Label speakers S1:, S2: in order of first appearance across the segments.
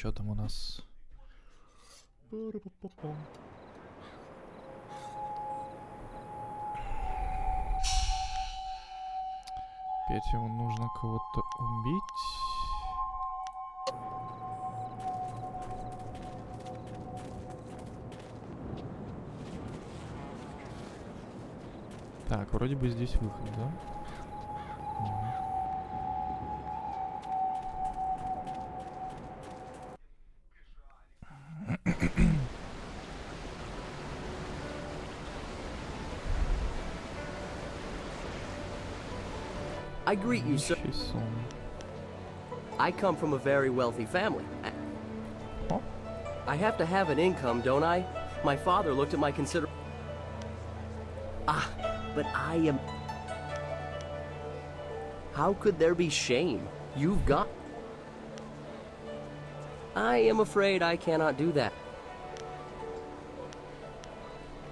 S1: что там у нас? Опять ему нужно кого-то убить. Так, вроде бы здесь выход, да?
S2: I greet you, sir. I come from a very wealthy family. I have to have an income, don't I? My father looked at my but I am... How could there be shame? You've got... I am afraid I cannot do that.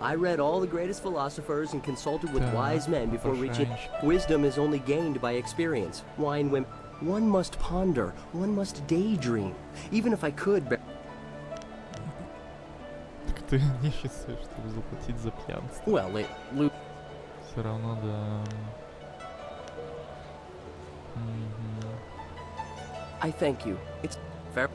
S2: I read all the greatest philosophers and consulted with wise men before reaching... Wisdom is only gained by experience. Wine women... One must ponder. One must daydream. Even if I could...
S1: Так ты не считаешь, чтобы заплатить за пьянство?
S2: Well,
S1: Все равно, да.
S2: I thank you. It's fair.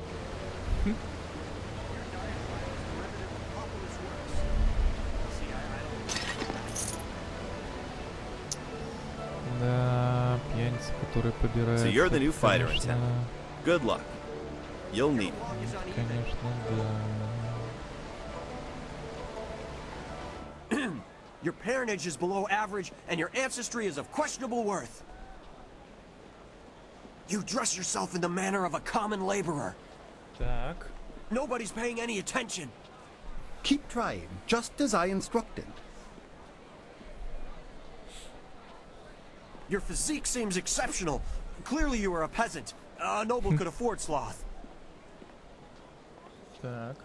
S1: Да, пьяница, который побирает.
S3: So you're the new fighter in town. Good luck. You'll need it.
S1: Конечно, да.
S4: Your parentage is below average, and your ancestry is of questionable worth. You dress yourself in the manner of a common laborer.
S1: Так.
S4: Nobody's paying any attention.
S5: Keep trying, just as I instructed.
S4: Your physique seems exceptional. Clearly you are a peasant. A noble could afford sloth.
S1: Так.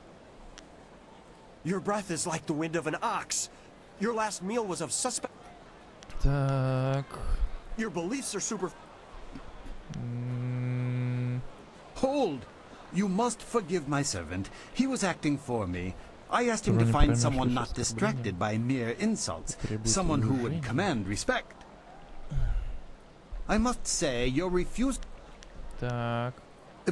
S4: Your breath is like the wind of an ox. Your last meal was of suspect...
S1: Так.
S4: Your beliefs are super...
S5: Hold! You must forgive my servant. He was acting for me. I asked him to find someone not distracted by mere insults. Someone who would command respect. I must say, your refusal...
S1: Так.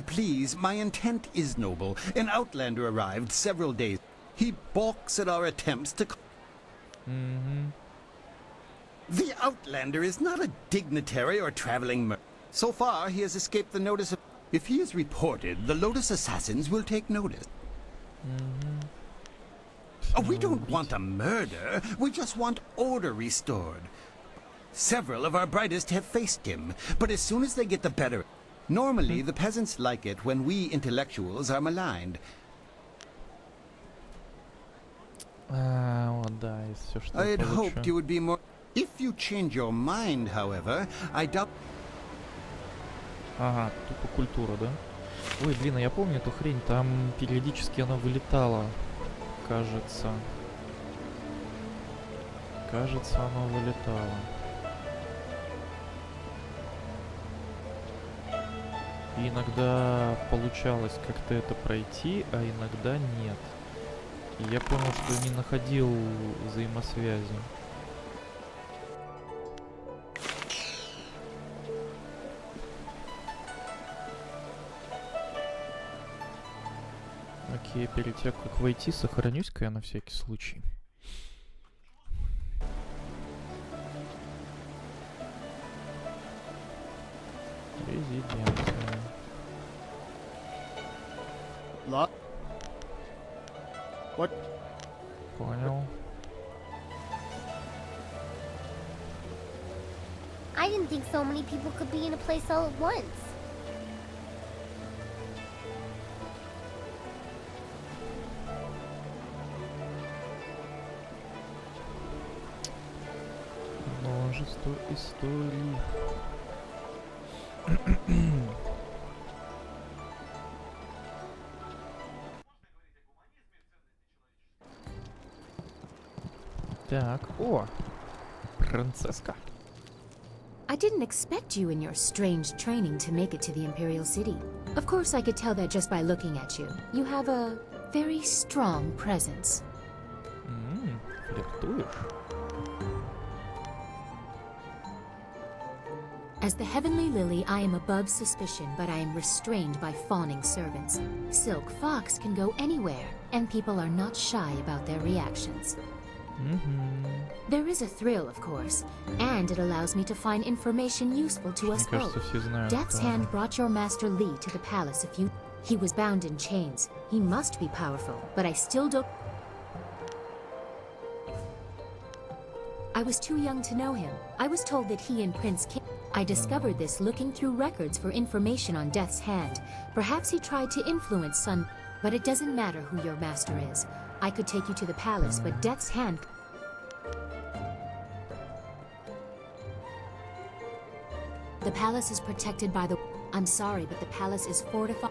S5: Please, my intent is noble. An outlander arrived several days. He balks at our attempts to... The outlander is not a dignitary or traveling So far, he has escaped the notice of... If he is reported, the Lotus assassins will take notice. We don't want a murder. We just want order restored. Several of our brightest have faced him, but as soon as they get the better... Normally, the peasants like it when we intellectuals are maligned.
S1: Вот да, и все, что
S5: I
S1: я
S5: had
S1: получу.
S5: hoped you would be more... If you change your mind, however, I doubt...
S1: Ага, тупо культура, да? Ой, блин, а я помню эту хрень, там периодически она вылетала. Кажется. Кажется, она вылетала. И иногда получалось как-то это пройти, а иногда нет. И я понял, что не находил взаимосвязи. Окей, перед тем, как войти, сохранюсь-ка я на всякий случай. Резиденция.
S5: What?
S1: Понял.
S6: I didn't think so many people could be in a place all at once.
S1: Множество историй. Так, о! Принцесска.
S7: I didn't expect you in your strange training to make it to the Imperial City. Of course, I could tell that just by looking at you. You have a very strong presence.
S1: Флиртуешь?
S7: As the Heavenly Lily, I am above suspicion, but I am restrained by fawning servants. Silk Fox can go anywhere, and people are not shy about their reactions. There is a thrill, of course, and it allows me to find information useful to us
S1: Мне кажется,
S7: both.
S1: все знают.
S7: Death's Hand brought your master Lee to the palace a few... He was bound in chains. He must be powerful, but I still don't... I was too young to know him. I was told that he and Prince King... I discovered this looking through records for information on Death's Hand. Perhaps he tried to influence Sun... But it doesn't matter who your master is. I could take you to the palace, but Death's Hand... The palace is protected by the... I'm sorry, but the palace is fortified...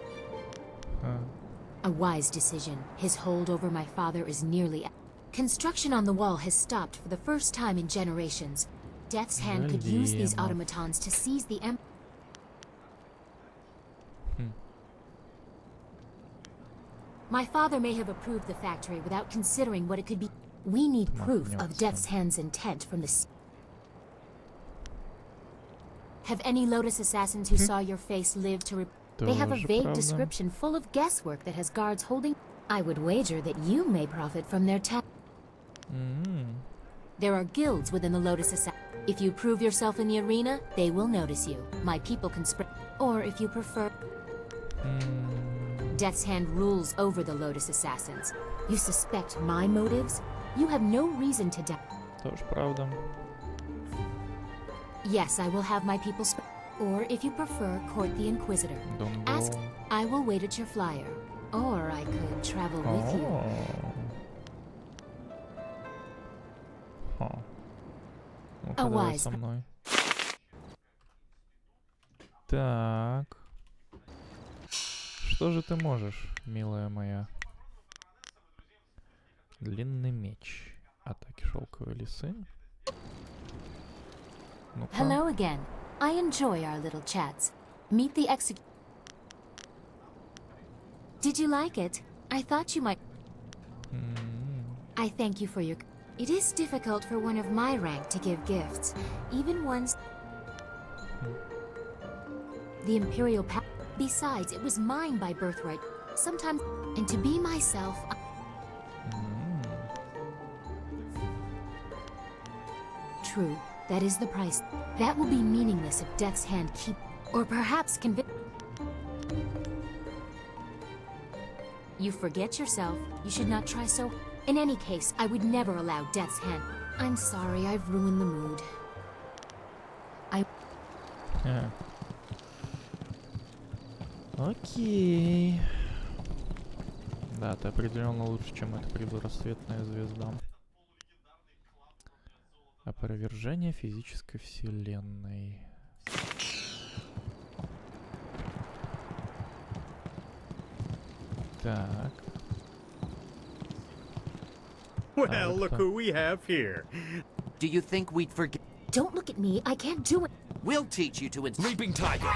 S7: A wise decision. His hold over my father is nearly... Construction on the wall has stopped for the first time in generations. Death's Hand could use these automatons to seize the My father may have approved the factory without considering what it could be. We need proof of Death's Hand's intent from the... Have any Lotus assassins who saw your face lived to... They have a vague description full of guesswork that has guards holding... I would wager that you may profit from their There are guilds within the Lotus Assassin. If you prove yourself in the arena, they will notice you. My people can spread... Or if you prefer... Death's Hand rules over the Lotus Assassins. You suspect my motives? You have no reason to doubt.
S1: Тоже правда.
S7: Yes, I will have my people or if you prefer, court the Inquisitor. Ask, I will wait at your flyer. Or I could travel with you.
S1: Ну-ка, давай со мной. Так. Что же ты можешь, милая моя? Длинный меч. Атаки шелковой лисы. Ну-ка.
S7: Hello again. I enjoy our little chats. Meet the Did you like it? I thought you might... I thank you for your... It is difficult for one of my rank to give gifts, even ones... The Imperial Besides, it was mine by birthright. Sometimes... And to be myself... True. That is the price. That will be meaningless if Death's Hand keep... Or perhaps convict... You forget yourself. You should not try so... In any case, I would never allow Death's Hand... I'm sorry, I've ruined the mood.
S1: Окей. Да, ты определенно лучше, чем эта предрассветная звезда. Опровержение физической вселенной. Так.
S8: Well, look who we have here.
S9: Do you think we'd forget?
S7: Don't look at me. I can't do it.
S9: We'll teach you to
S3: Leaping tiger.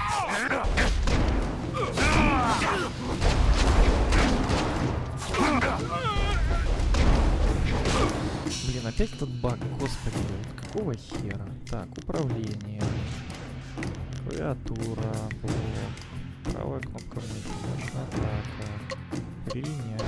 S1: Блин, опять этот баг, господи, какого хера? Так, управление. Клавиатура, блок. Правая кнопка мыши, мощная атака. Принять.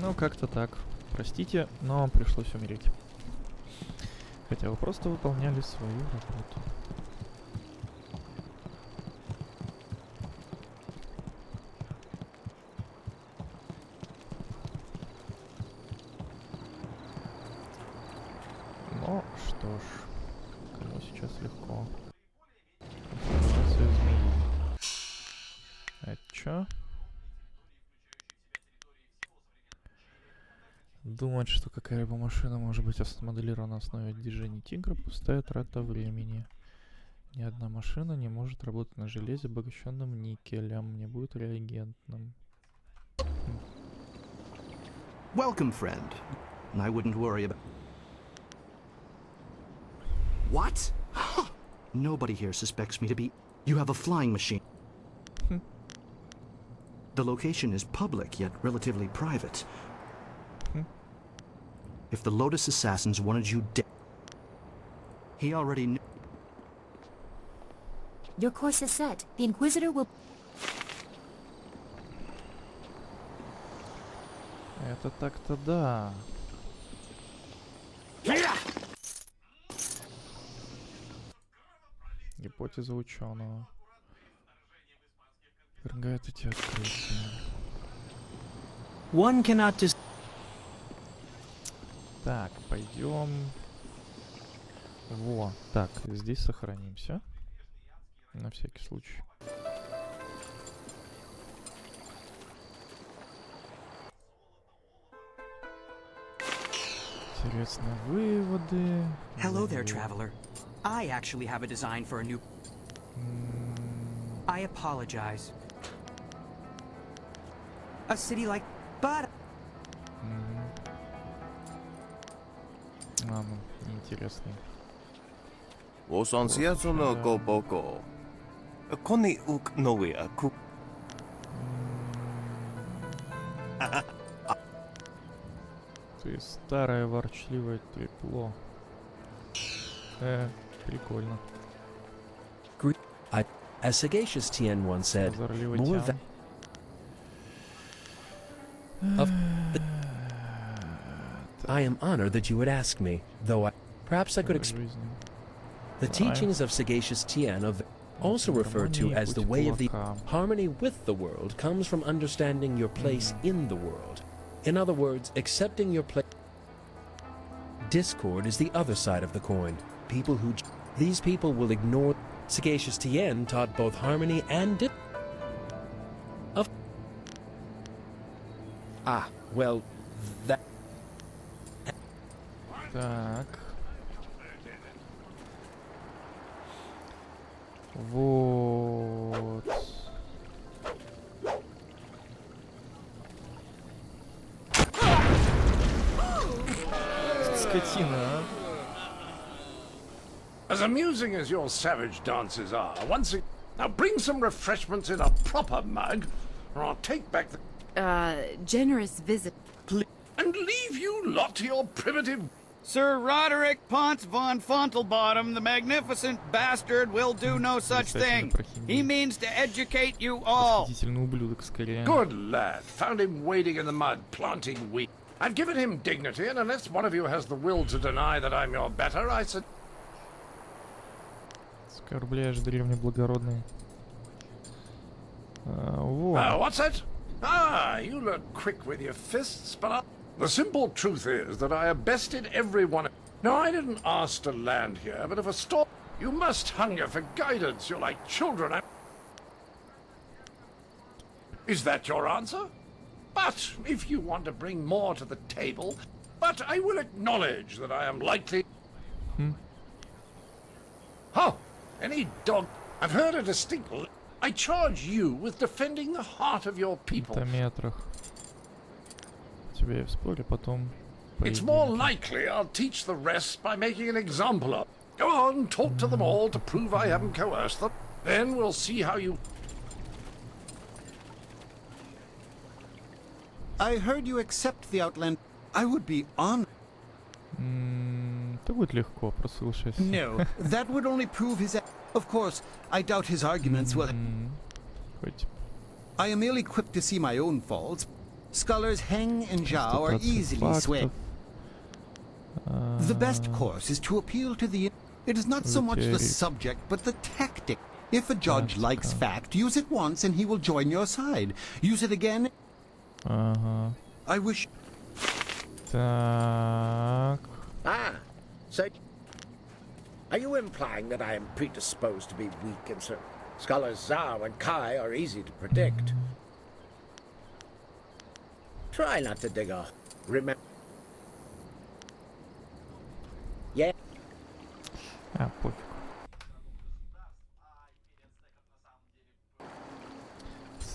S1: Ну, как-то так. Простите, но вам пришлось умереть. Хотя вы просто выполняли свою работу. Ну, что ж. Кому сейчас легко. Трансформация змеи. Это чё? Думать, что какая-либо машина может быть смоделирована на основе движений тигра, пустая трата времени. Ни одна машина не может работать на железе, обогащенном никелем. Не будет реагентным.
S10: Welcome, friend. I wouldn't worry about... What? Nobody here suspects me to be... You have a flying machine. The location is public, yet relatively private. If the Lotus assassins wanted you dead... He already knew...
S7: Your course is set. The Inquisitor will...
S1: Это так-то да. Гипотеза ученого. Вергает эти открытия.
S2: One cannot dis...
S1: Так, пойдем. Во, так, здесь сохранимся. На всякий случай. Интересные выводы.
S11: Hello there, traveler. I actually have a design for a new... I apologize. A city like... But...
S1: А, ну, интересный.
S3: 我上次一中の個報告。こにうくの上やく。
S1: Ты старое ворчливое трепло. Прикольно.
S2: As Sagacious Tien once said,
S1: Озорливый
S2: more
S1: тян.
S2: I am honored that you would ask me, though perhaps I could explain. The teachings of Sagacious Tien also referred to as the way of the harmony with the world comes from understanding your place in the world. In other words, accepting your place. Discord is the other side of the coin. These people will ignore. Sagacious Tien taught both harmony and well, that...
S1: Так. Вот. Скотина, а?
S12: As amusing as your savage dances are, now bring some refreshments in a proper mug, or I'll take back the...
S13: Generous visit.
S12: And leave you lot to your primitive...
S14: Sir Roderick Ponce von Fontelbottom, the magnificent bastard, will do no such thing. He means to educate you all.
S12: Good lad. Found him wading in the mud, planting wheat. I've given him dignity, and unless one of you has the will to deny that I'm your better, I said...
S1: Оскорбляешь древнеблагородный. Вот.
S12: What's that? You look quick with your fists, but the simple truth is that I have bested everyone. Now, I didn't ask to land here, but if a storm... You must hunger for guidance. You're like children. Is that your answer? But if you want to bring more to the table... But I will acknowledge that I am likely... Oh, any dog... I've heard a distinct... I charge you with defending the heart of your people. It's more likely I'll teach the rest by making an example of. Go on, talk to them all to prove I haven't coerced them. Then we'll see how you...
S5: I heard you accept the Outland. I would be honored.
S1: Это будет легко, просто слушайся.
S5: No, that would only prove his... Of course, I doubt his arguments will... I am ill-equipped to see my own faults. Scholars Heng and Zhao are easily swayed. The best course is to appeal to the... It is not so much the subject, but the tactic. If a judge likes fact, use it once and he will join your side. Use it again... I wish...
S1: Так...
S15: So... Are you implying that I am predisposed to be weak and so... Scholars Zhao and Kai are easy to predict. Try not to dig off. Remember... Yeah.
S1: Пофиг.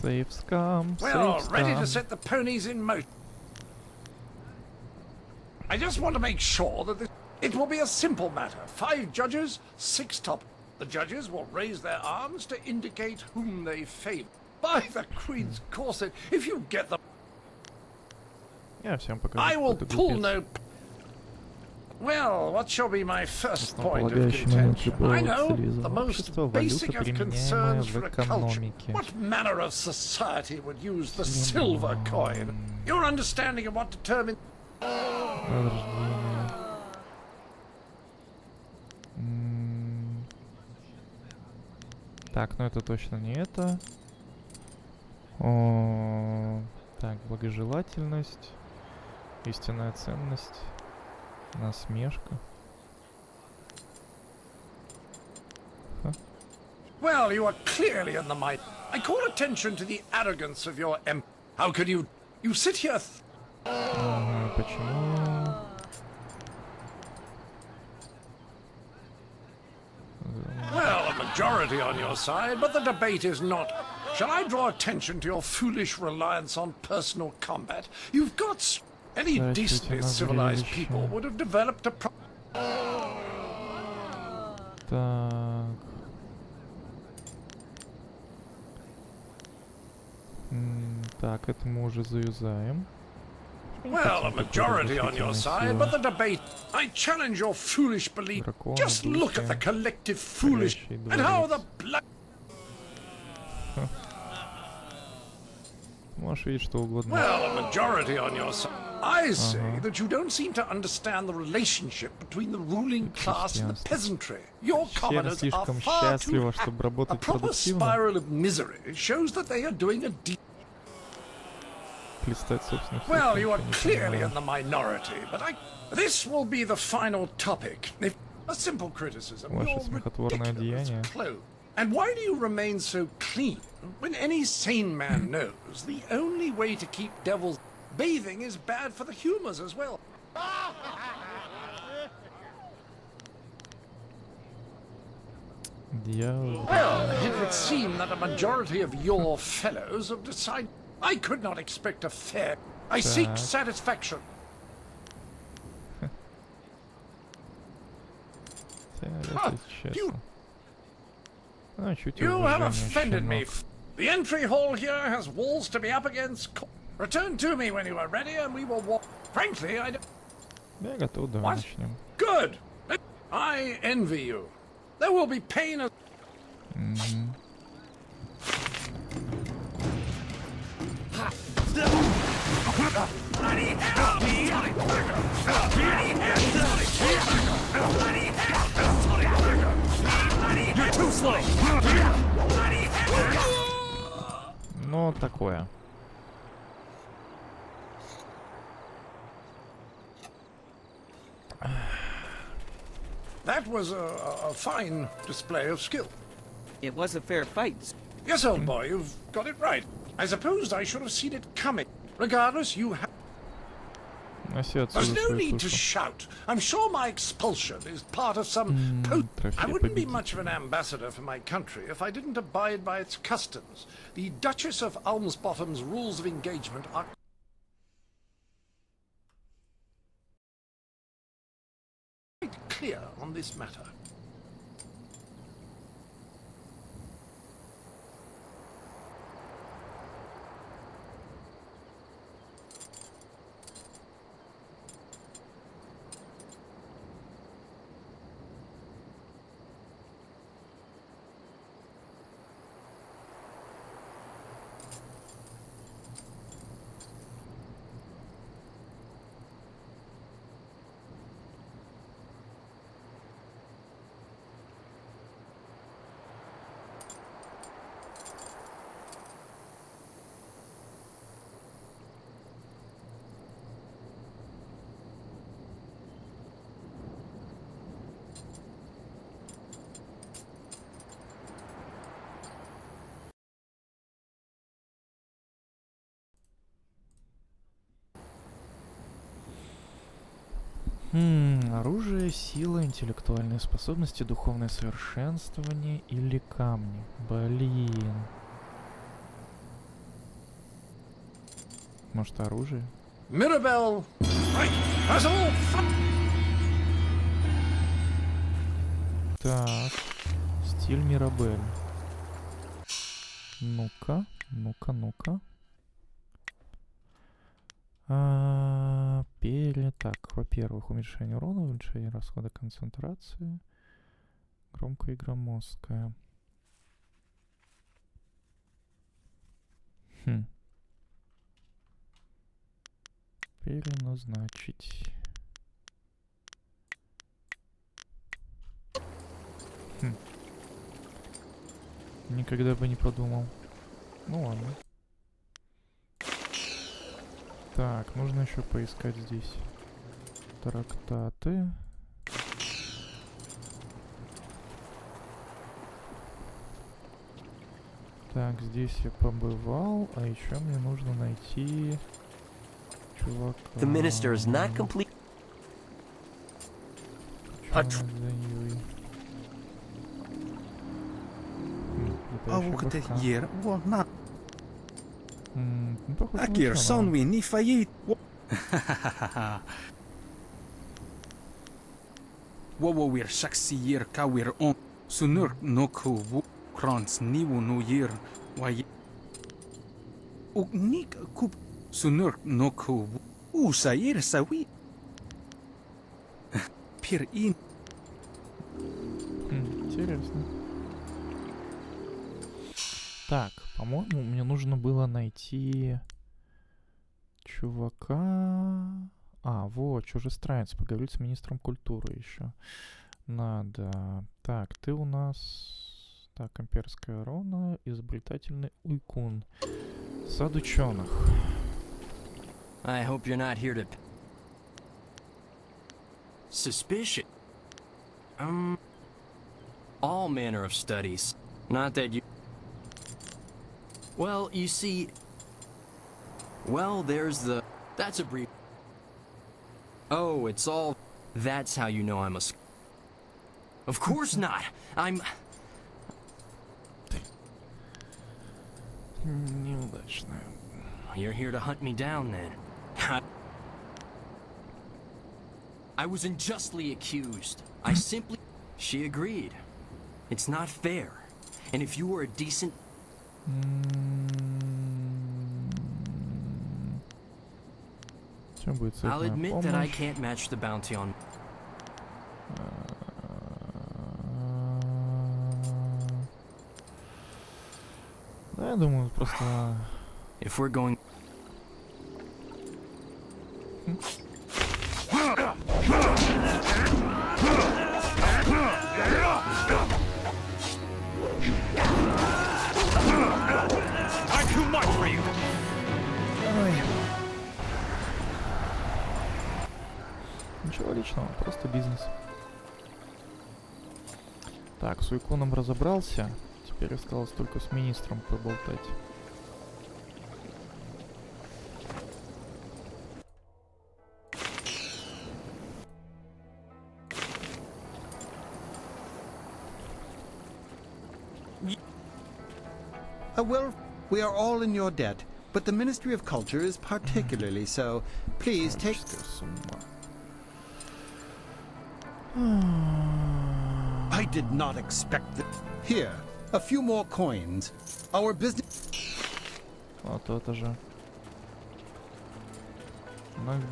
S1: Save scum.
S12: Well,
S1: Save
S12: ready to
S1: scum.
S12: set the ponies in motion. I just want to make sure that it will be a simple matter. 5 judges, 6 top. The judges will raise their arms to indicate whom they favor. By the Queen's corset, if you get them,
S1: Я всем покажу.
S12: I will
S1: какой-то
S12: pull
S1: глупец.
S12: no. Well, what shall be my first point of
S1: Основополагающий момент
S12: contention?
S1: любого
S12: I know,
S1: социализма.
S12: the most
S1: Общество,
S12: basic
S1: валюта,
S12: of
S1: применяемая
S12: concerns
S1: в
S12: for a culture.
S1: экономике.
S12: What manner of society would use the silver coin? Your understanding of what determines...
S1: Возрождение. Так, ну это точно не это. Так, благожелательность, истинная ценность, насмешка.
S12: Well, you are clearly in the mind. I call attention to the arrogance of your How could you... You sit here...
S1: Почему?
S12: Well, a majority on your side, but the debate is not... Shall I draw attention to your foolish reliance on personal combat? You've got... Any decently civilized people would have developed a...
S1: Так. Так, это мы уже заюзаем.
S12: Well, a majority on your side, but the debate... I challenge your foolish belief. Just look at the collective foolish... And how the black...
S1: Можешь видеть что угодно.
S12: Well, a majority on your side. I say that you don't seem to understand the relationship between the ruling class and the peasantry. Your commoners are far too... A proper spiral of misery shows that they are doing a deep... Well, you are clearly in the minority, but this will be the final topic. If a simple criticism, your ridiculous clothes. And why do you remain so clean when any sane man knows the only way to keep devils bathing is bad for the humors as well? Well, it would seem that a majority of your fellows have decided... I could not expect a fair... I seek satisfaction. You have offended me. The entry hall here has walls to be up against. Return to me when you are ready and we will walk. Frankly, I don't...
S1: Я готов, давай начнем.
S12: Good. I envy you. There will be pain as...
S4: You're too slow.
S1: Ну, такое.
S12: That was a fine display of skill.
S11: It was a fair fight.
S12: Yes, old boy, you've got it right. I supposed I should have seen it coming. Regardless, you have... There's no need to shout. I'm sure my expulsion is part of some... I wouldn't be much of an ambassador for my country if I didn't abide by its customs. The Duchess of Almsbottom's rules of engagement are... quite clear on this matter.
S1: Оружие, сила, интеллектуальные способности, духовное совершенствование или камни. Блин. Может, оружие?
S12: Mirabelle! Right! That's all!
S1: Так. Стиль Мирабель. Ну-ка, ну-ка, ну-ка. Так, во-первых, уменьшение урона, уменьшение расхода концентрации. Громкая и громоздкая. Переназначить. Никогда бы не подумал. Ну ладно. Так, нужно еще поискать здесь трактаты. Так, здесь я побывал, а еще мне нужно найти чувака.
S2: The minister is not complete.
S16: Akir sonwi ni fayit. Wawawir shaksiyir kawir on sunur noku krans niwu no yir way ugnik kup sunur noku usayir sawi пир ин.
S1: Интересно. Так, по-моему, мне нужно было найти чувака. Вот, чужестранец. Поговорить с министром культуры еще. Надо. Так, ты у нас... Так, имперская рона, изобретательный уйкун. Сад ученых.
S11: I hope you're not here to... Suspicion? All manner of studies. Not that you... Well, you see... Well, there's the... That's a brief... Oh, it's all... That's how you know I'm a... Of course not! I'm...
S1: Неудачно.
S11: You're here to hunt me down, then. I was unjustly accused. I simply... She agreed. It's not fair. And if you were a decent... I'll admit that I can't match the bounty on...
S1: Я думаю, просто...
S11: If we're going...
S8: I'm too much for you.
S1: Ничего личного, просто бизнес. Так, с уйкуном разобрался. Теперь осталось только с министром поболтать.
S5: Well, we are all in your debt, but the Ministry of Culture is particularly so. Please take... I did not expect that. Here, a few more coins. Our business...
S1: Вот это же.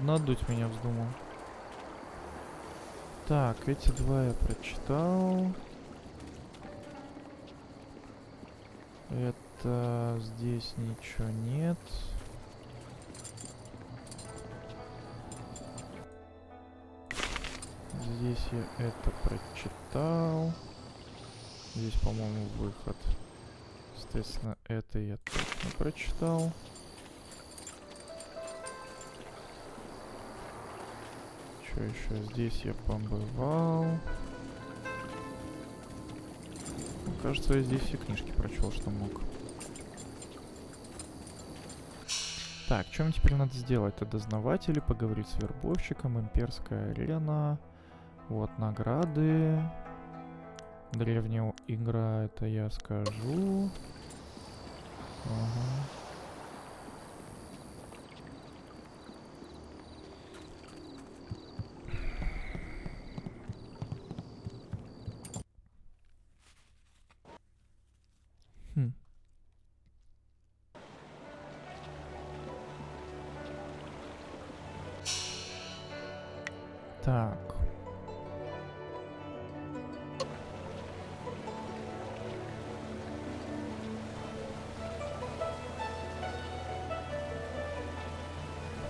S1: Надуть меня вздумал. Так, эти два я прочитал. Это здесь ничего нет. Здесь я это прочитал. Здесь, по-моему, выход. Естественно, это я точно прочитал. Что еще? Здесь я побывал. Кажется, я здесь все книжки прочел, что мог. Так, что мне теперь надо сделать? Это дознаватели, поговорить с вербовщиком, имперская арена. Вот, награды. Древняя игра, это я скажу. Ага. Так.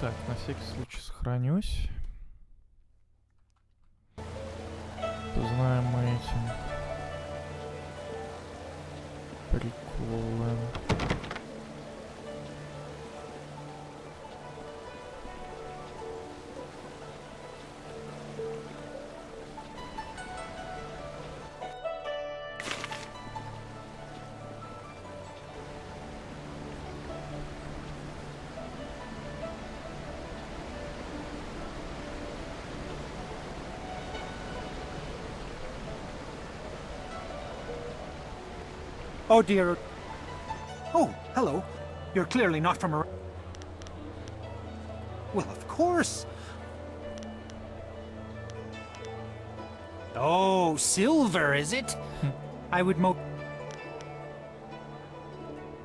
S1: Так, на всякий случай сохранюсь. Знаем мы этим приколы.
S17: Oh dear. Oh, hello. You're clearly not from around. Well, of course. Oh, silver, is it? I would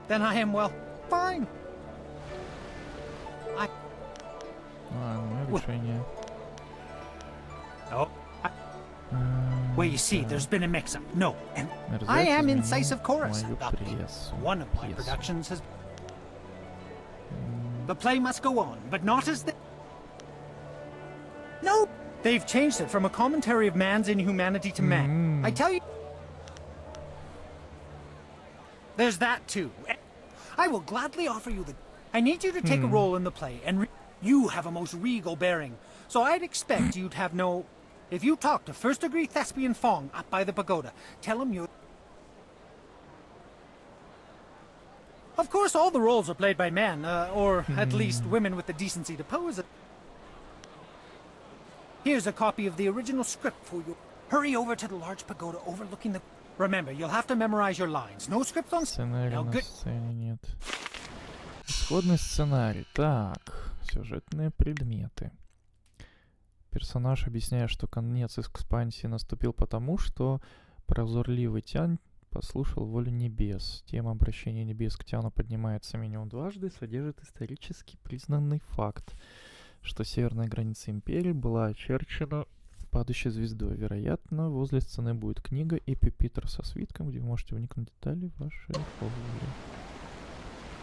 S17: Then I am, well, fine.
S1: решение.
S17: Oh. Well, you see, there's been a mix-up. No, and I am incisive chorus. One of my productions has... The play must go on, but not as the... No! They've changed it from a commentary of man's inhumanity to man. I tell you... There's that too. I will gladly offer you the... I need you to take a role in the play, and you have a most regal bearing. So I'd expect you'd have no... If you talk to first-degree thespian Fong up by the pagoda, tell him you're... Of course, all the roles are played by men, or at least women with the decency to pose. Here's a copy of the original script for you. Hurry over to the large pagoda overlooking the... Remember, you'll have to memorize your lines. No script on...
S1: Сценария на сцене нет. Исходный сценарий. Так, сюжетные предметы. Персонаж объясняет, что конец экспансии наступил потому, что прозорливый Тянь послушал волю небес. Тема обращения небес к Тяну поднимается минимум дважды и содержит исторически признанный факт, что северная граница империи была очерчена падающей звездой. Вероятно, возле сцены будет книга и пюпитр со свитком, где вы можете вникнуть в детали вашей роли.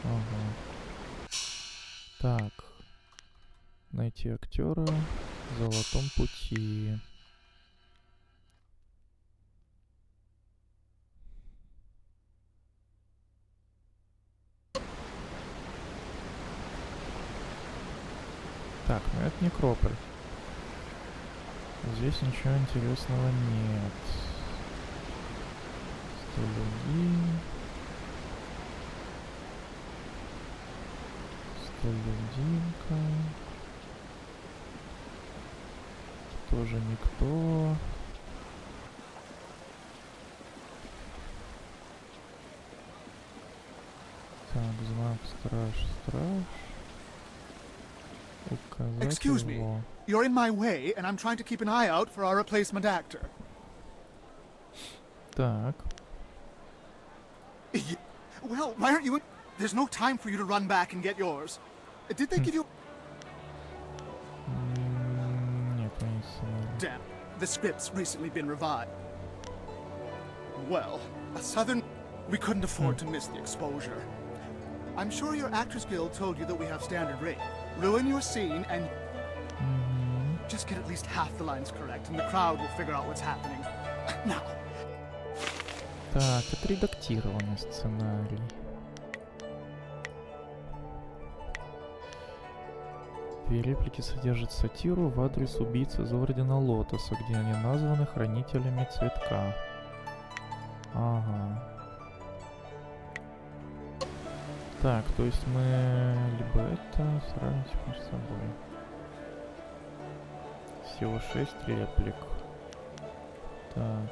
S1: Ага. Так. Найти актера в Золотом пути. Так, ну это некрополь. Здесь ничего интересного нет. Столюдинка. Тоже никто. Так, знак страж.
S18: Excuse me, you're in my way, and I'm trying to keep an eye out for our replacement actor.
S1: Так.
S18: Well, why aren't you... There's no time for you to run back and get yours. Did they give you... Damn, the script's recently been revised. Well, a southern... We couldn't afford to miss the exposure. I'm sure your Actors Guild told you that we have standard rate. Ruin your scene and... Just get at least half the lines correct, and the crowd will figure out what's happening. Now.
S1: Так, отредактированный сценарий. Две реплики содержат сатиру в адрес убийц из Ордена Лотоса, где они названы хранителями цветка. Ага. Так, то есть мы либо это сравнить между собой. Всего 6 реплик. Так.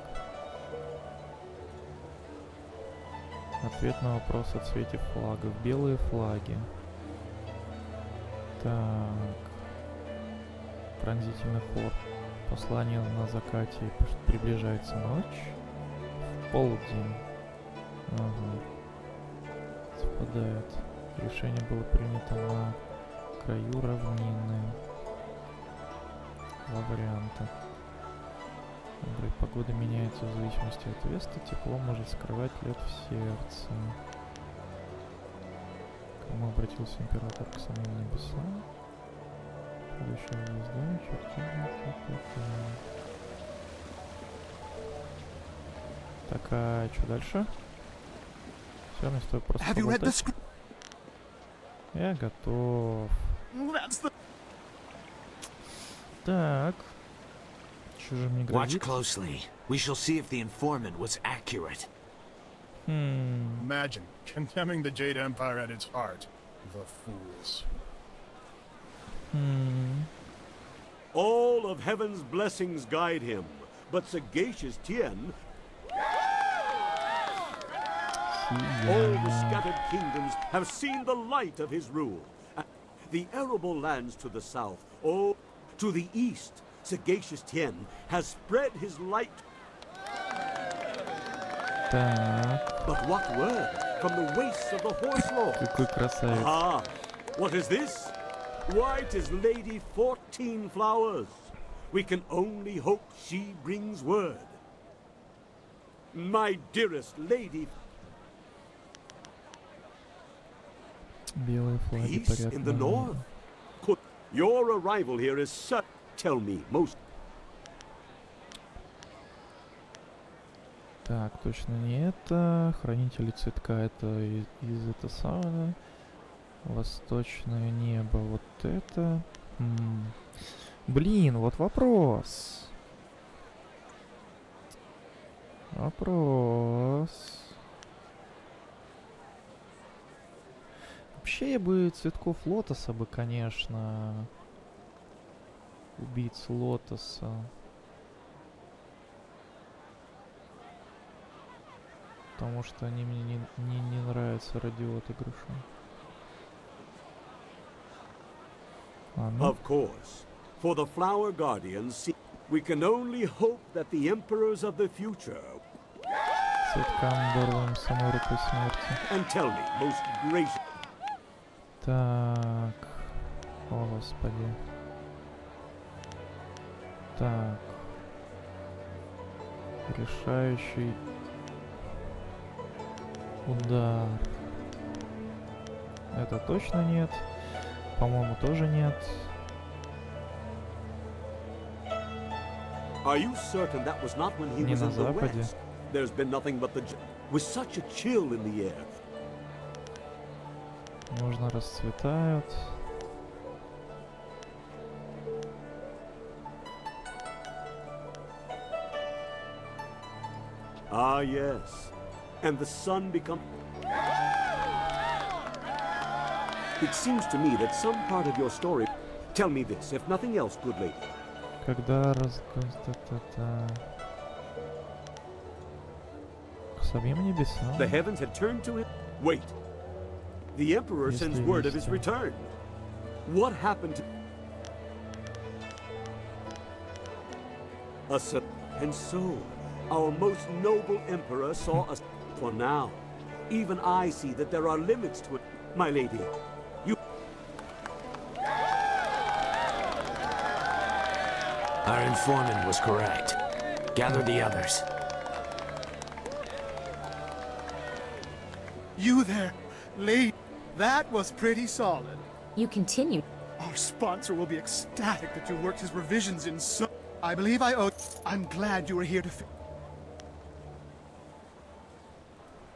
S1: Ответ на вопрос о цвете флагов. Белые флаги. Так. Пронзительный хор. Послание на закате. Приближается ночь. В полдень. Ага. Совпадает. Решение было принято на краю равнины. два варианта. Говорит, погода меняется в зависимости от Веста. Тепло может скрывать лед в сердце. К кому обратился император к самим небесам? Падающая звезда, чертежник. Так, а что дальше? Все, мне стоит просто поболтать. Я готов. Так. Что же мне грозит?
S15: Watch closely. We shall see if the informant was accurate.
S18: Imagine condemning the Jade Empire at its heart. The fools.
S19: All of heaven's blessings guide him, but sagacious Tien. All the scattered kingdoms have seen the light of his rule. The arable lands to the south, oh, to the east, sagacious Tien has spread his light. But what word from the wastes of the horse lord?
S1: Какой красавец.
S19: Ah, what is this? Why, 'tis Lady 14 Flowers. We can only hope she brings word. My dearest lady.
S1: Белые флаги
S19: Peace in the north. Your arrival here is such. Tell me, most.
S1: Так, точно не это. Хранители цветка это из это самое. Восточное небо вот это. Блин, вот вопрос. Вообще я бы цветков лотоса бы, конечно, убийц лотоса. Потому что они мне не нравятся ради отыгрыша.
S19: Of course, for the Flower Guardians, we can only hope that the emperors of the future.
S1: Цветкам горлом самой рукой смерти.
S19: And tell me, most gracious.
S1: Так, о господи. Так, решающий удар. Это точно нет. По-моему, тоже нет.
S19: Are you certain that was not when he was in the west? There's been nothing but the with such a chill in the air.
S1: Можно расцветают.
S19: Ah, yes. And the sun becomes. It seems to me that some part of your story. Tell me this, if nothing else, good lady.
S1: Когда к самим небесам.
S19: The heavens had turned to him. Wait. The Emperor sends word of his return. What happened to... And so, our most noble Emperor saw us. For now, even I see that there are limits to it, my lady. You...
S15: Our informant was correct. Gather the others.
S18: You there, lady. That was pretty solid.
S7: You continued.
S18: Our sponsor will be ecstatic that you worked his revisions in so... I believe I owe... I'm glad you were here to...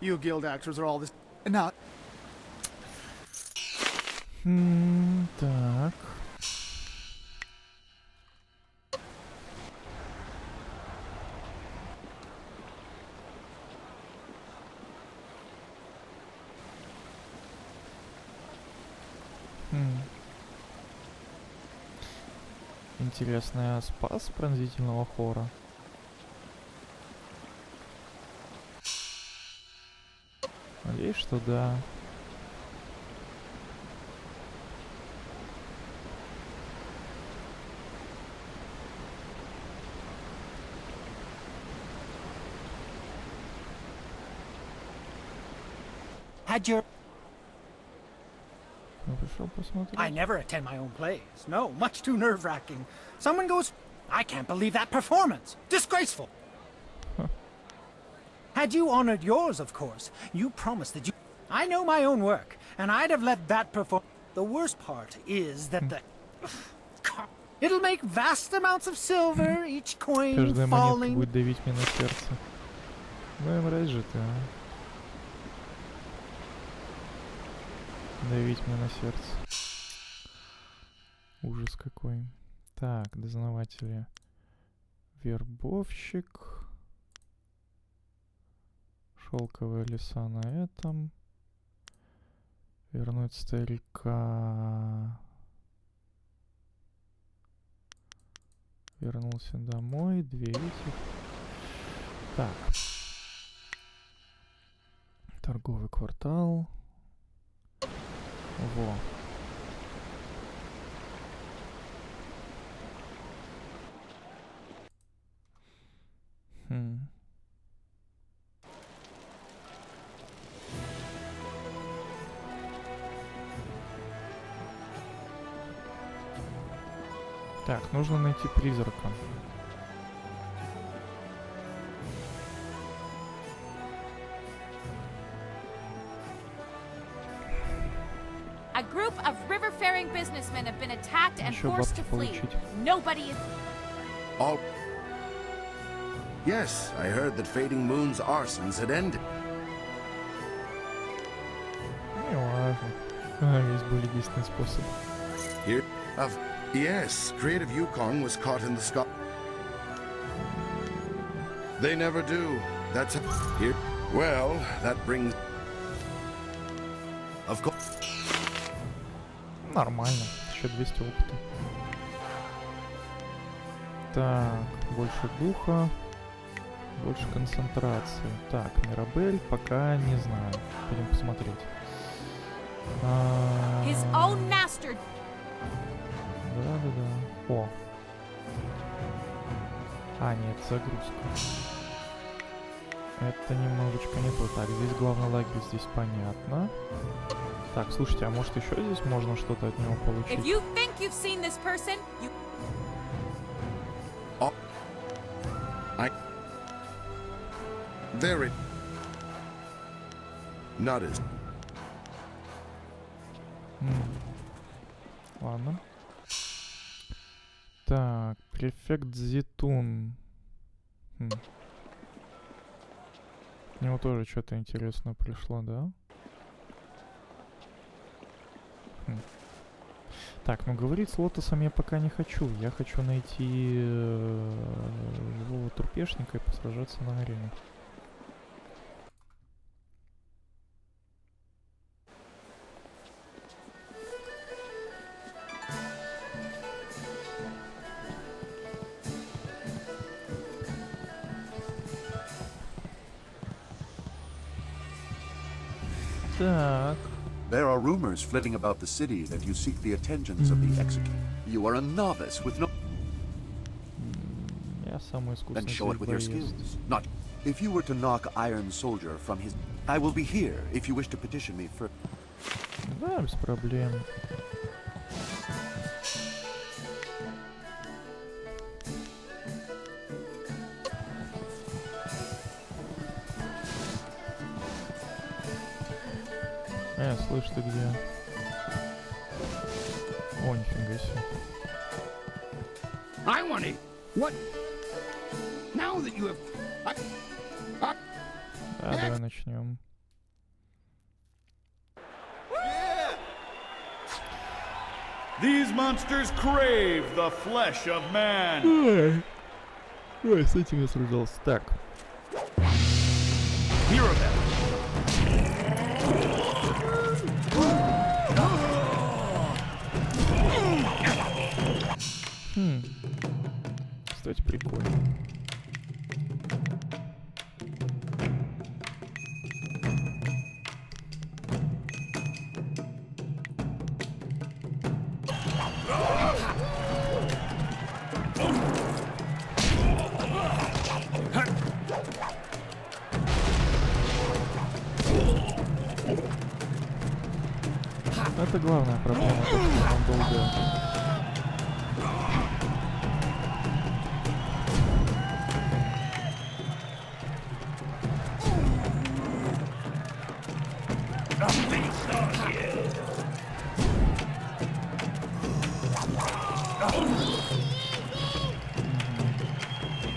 S18: You guild actors are all this... And now...
S1: Так. Интересно, я спас пронзительного хора? Надеюсь, что да.
S17: Had your...
S1: Пришел посмотреть.
S17: I never attend my own plays. No, much too nerve-wracking. Someone goes... I can't believe that performance. Disgraceful. Had you honored yours, of course, you promised that you... I know my own work, and I'd have let that perform... The worst part is that the... It'll make vast amounts of silver, each coin
S1: Каждая монетка
S17: falling...
S1: будет давить мне на сердце. Ну и мразь же ты, а. Давить мне на сердце. Ужас какой. Так, дознаватели. Вербовщик. Шелковые леса на этом. Вернуть старика. Вернулся домой. 2 этих. Так. Торговый квартал. Во. Так, нужно найти призрака.
S20: A group of river-faring businessmen have been attacked and forced to flee. Nobody is...
S21: All... Yes, I heard that Fading Moon's arsons had ended.
S1: Не важно. Есть более действенный способ.
S21: Here, yes, Creative Yukong was caught in the sky. They never do. That's here. Well, that brings... Of course.
S1: Нормально. Еще 200 опыта. Так, больше духа. Больше концентрации. Так, Мирабель пока не знаю. Пойдем посмотреть.
S20: His own master.
S1: Да-да-да. О. А, нет, загрузка. Это немножечко не то. Так, здесь главный лагерь, здесь понятно. Так, слушайте, а может еще здесь можно что-то от него получить?
S20: If you think you've seen this person, you...
S21: There it... Not as...
S1: Ладно. Так, префект Зитун. К нему тоже что-то интересное пришло, да? Так, ну говорить с Лотосом я пока не хочу. Я хочу найти живого трупешника и посражаться на арене. Так.
S22: There are rumors flitting about the city that you seek the attentions of the executed. You are a novice with no...
S1: Я самый искусный.
S22: Then show it with your skills. Not... If you were to knock Iron Soldier from his... I will be here if you wish to petition me for...
S1: Да, без проблем. Слышь, ты где? О, нифига себе.
S12: I want it. What? Now that you have...
S1: Да, давай начнем.
S23: These monsters crave the flesh of man.
S1: Ой, с этим я сражался. Так.
S23: Hear of them.
S1: Кстати, прикольно. Это главная проблема, то, что он долго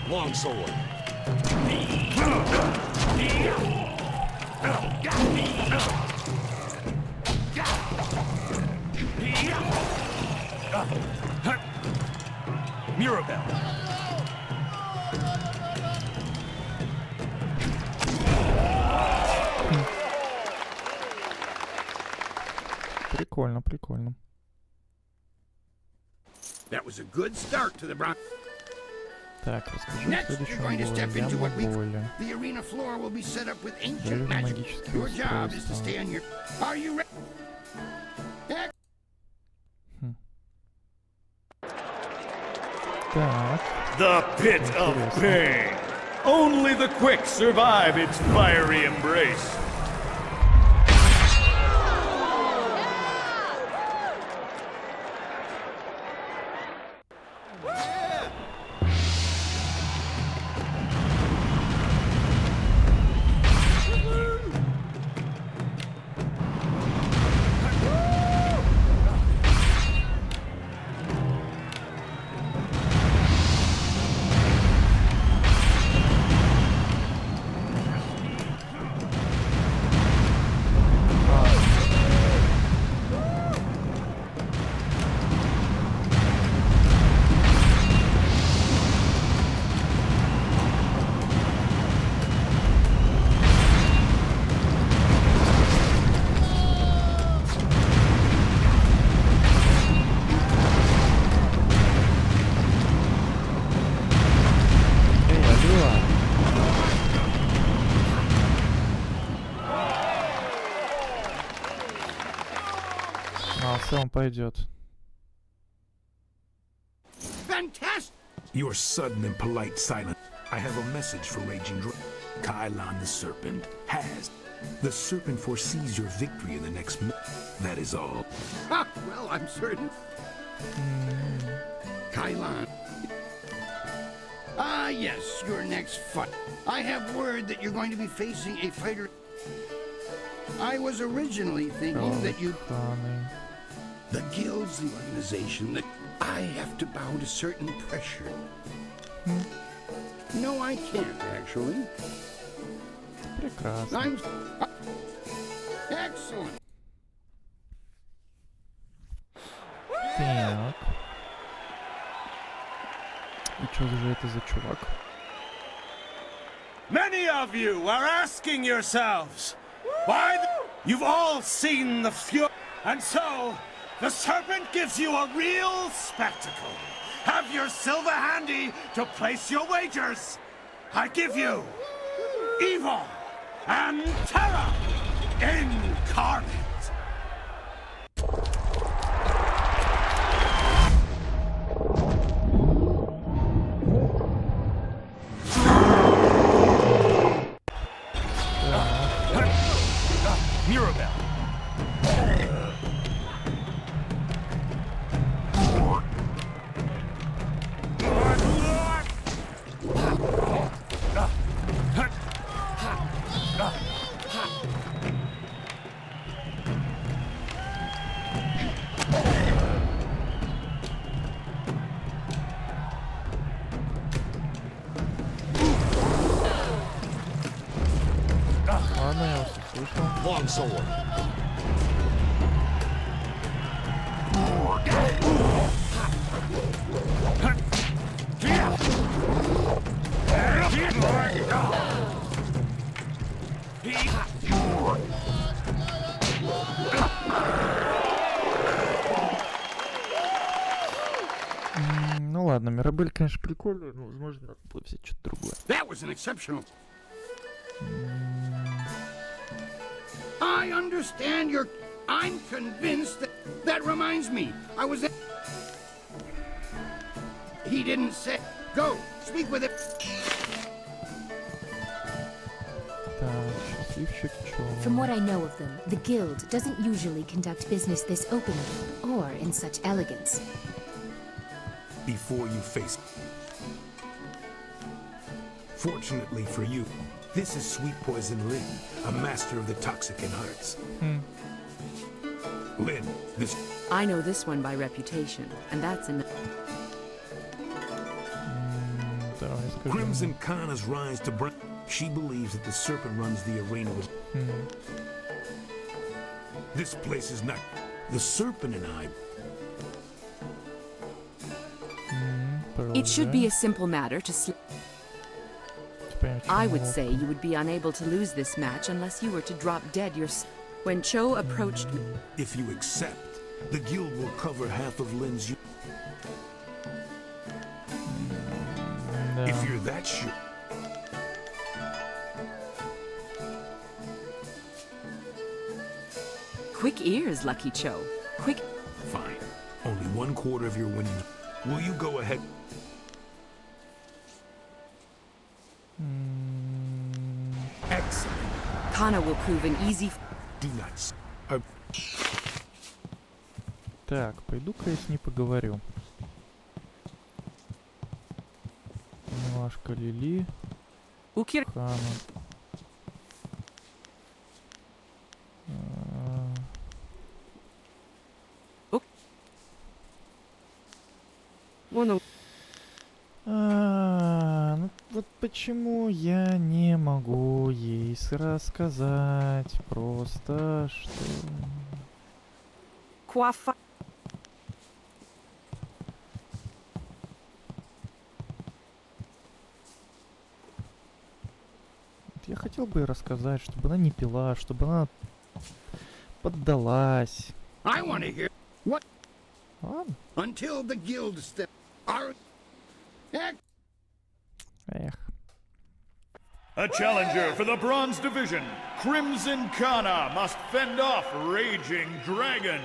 S19: Longsword.
S8: Mirabelle.
S1: Прикольно, прикольно.
S5: That was a good start to the Bron.
S1: Так, расскажи о следующем боли. Боли.
S5: The arena floor will be set up with ancient
S1: Железные
S5: magic.
S1: магические
S5: Your job is to
S1: устройства.
S5: stay on your. Are you ready?
S1: Так.
S23: The pit of pain. Only the quick survive its fiery embrace.
S1: Он пойдет.
S5: Fantastic!
S6: Your sudden and polite silence. I have a message for Raging Dragon. Kylon the Serpent has. The Serpent foresees your victory in the next minute. That is all.
S5: Ha! Well, I'm certain. Kylon. Ah, yes, your next fight. I have word that you're going to be facing a fighter. I was originally thinking that you... The guild's the organization that I have to bow to certain pressure. No, I can't, actually.
S1: Прекрасно.
S5: I'm... Excellent.
S1: Так. И что же это за чувак?
S9: Many of you are asking yourselves, why you've all seen the fury, and so the serpent gives you a real spectacle. Have your silver handy to place your wagers. I give you evil and terror incarnate.
S8: Mirabelle.
S1: Ладно, я вас услышал.
S19: Longsword.
S1: Ну ладно, Мирабель, конечно, прикольная, но, возможно, надо было взять что-то другое.
S5: That was an exceptional. I understand your... I'm convinced that... That reminds me. I was... He didn't say... Go, speak with him.
S7: From what I know of them, the guild doesn't usually conduct business this openly, or in such elegance.
S6: Before you face. Fortunately for you, this is Sweet Poison Lin, a master of the toxic in hearts. Lin, this...
S13: I know this one by reputation, and that's enough.
S1: Давай
S6: Crimson Kana's rise to brand. She believes that the serpent runs the arena with. This place is not. The serpent and I.
S13: It should be a simple matter to slip. I would say you would be unable to lose this match unless you were to drop dead yourself. When Cho approached me...
S6: If you accept, the guild will cover half of Lin's... If you're that sure...
S13: Quick ears, Lucky Cho. Quick...
S6: Fine. Only 1/4 of your winnings. Will you go ahead? Excellent.
S13: Kana will prove an easy...
S6: Do not...
S1: Так, пойду-ка я с ней поговорю. Милашка Лили. Хана. Ну вот почему я не могу ей рассказать просто, что...
S13: Куафа.
S1: Я хотел бы ей рассказать, чтобы она не пила, чтобы она поддалась.
S5: I want to hear what
S1: until
S5: the guild step are.
S1: Эх.
S23: A challenger for the bronze division, Crimson Kana must fend off Raging Dragon.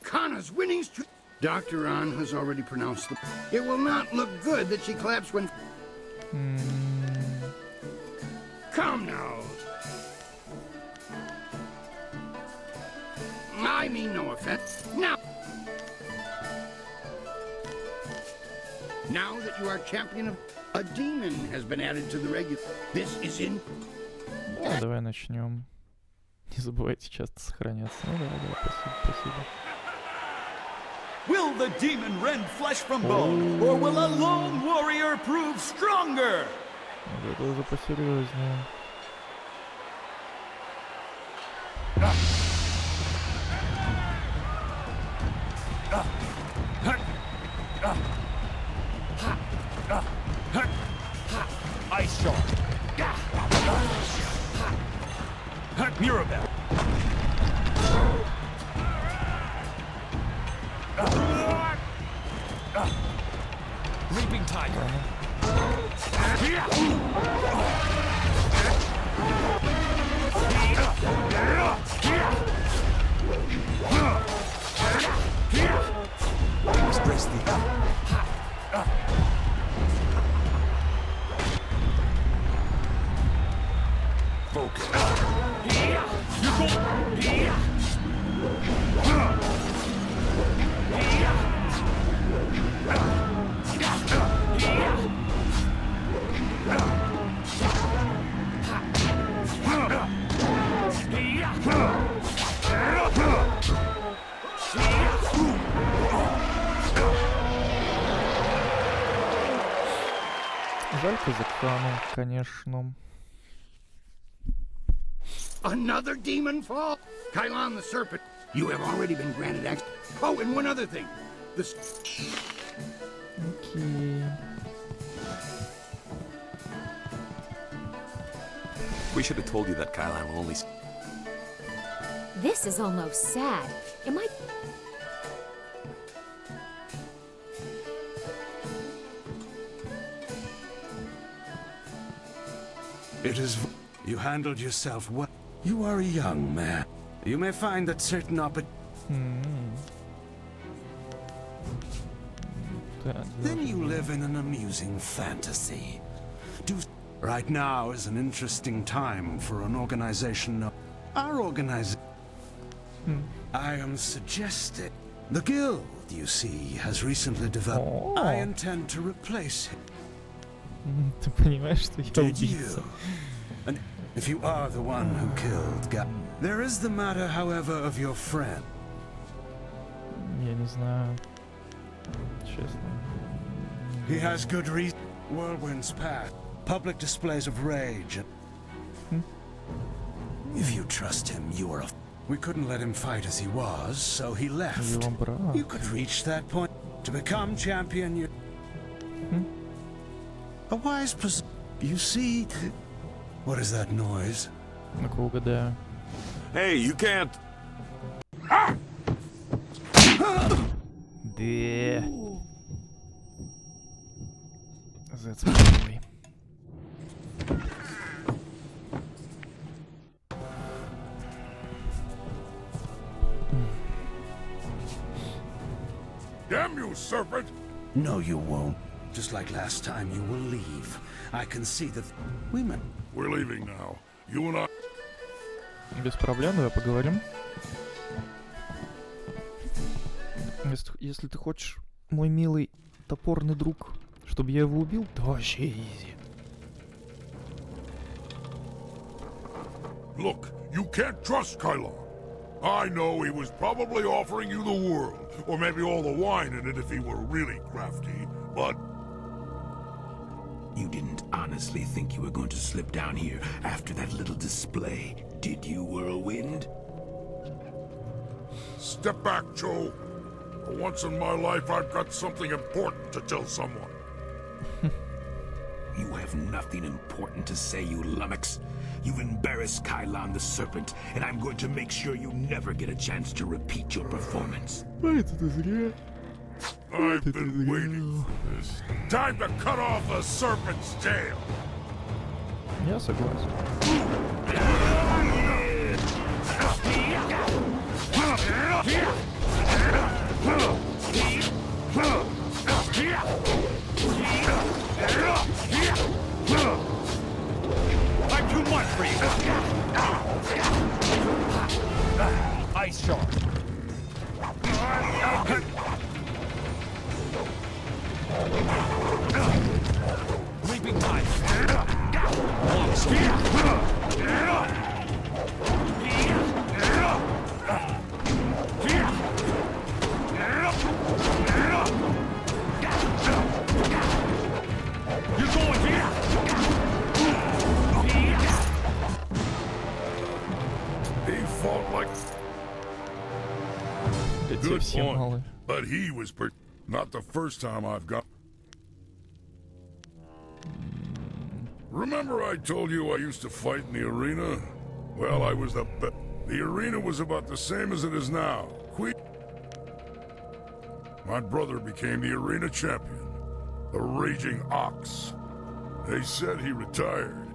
S5: Kana's winning streak. Dr. An has already pronounced the... It will not look good that she claps when... Come now. I mean no offense. Now that you are champion of... A demon has been added to the regular... This is in...
S1: Ну, давай начнем. Не забывайте часто сохраняться. Ну да, спасибо.
S23: Will the demon rend flesh from bone, or will a lone warrior prove stronger?
S1: Это уже посерьезнее.
S23: Ice Shark. Mirabelle. Leaping Tiger. Express the focus.
S1: Жалько за Кану, конечно.
S5: Another demon fall? Kylon the Serpent, you have already been granted access. Oh, and one other thing.
S1: Okay.
S3: We should have told you that Kylon will only...
S7: This is almost sad. Am I...
S5: It is... You handled yourself well. You are a young man. You may find that certain Then you live in an amusing fantasy. Right now is an interesting time for an organization. Our organization. I am suggesting. The guild, you see, has recently developed. I intend to replace him.
S1: Ты понимаешь, что я убийца?
S5: And if you are the one who killed Guy, there is the matter, however, of your friend.
S1: Я не знаю. Честно.
S5: He has good reason. Whirlwind's path. Public displays of rage. If you trust him, you are a... We couldn't let him fight as he was, so he left. You could reach that point. To become champion, you... A wise person. You see... What is that noise?
S3: Hey, you can't...
S1: Yeah. That's my boy.
S21: Damn you, serpent!
S5: No, you won't. Just like last time, you will leave. I can see that women.
S21: We're leaving now. You and I.
S1: Без проблем, давай поговорим. Если ты хочешь, мой милый топорный друг, чтобы я его убил, то вообще изи.
S21: Look, you can't trust Kylon. I know he was probably offering you the world, or maybe all the wine in it if he were really crafty, but...
S6: You didn't honestly think you were going to slip down here after that little display, did you, Whirlwind?
S21: Step back, Joe. For once in my life, I've got something important to tell someone.
S6: You have nothing important to say, you lummox. You've embarrassed Kylon the Serpent, and I'm going to make sure you never get a chance to repeat your performance.
S21: I've been waiting for this. Time to cut off the serpent's tail.
S1: Я согласен.
S8: I'm too much for you. Ice shard. Leaping knife. You're going here.
S21: He fought like... Good point, but he was not the first time I've got... Remember I told you I used to fight in the arena? Well, I was the best. The arena was about the same as it is now. My brother became the arena champion, the Raging Ox. They said he retired,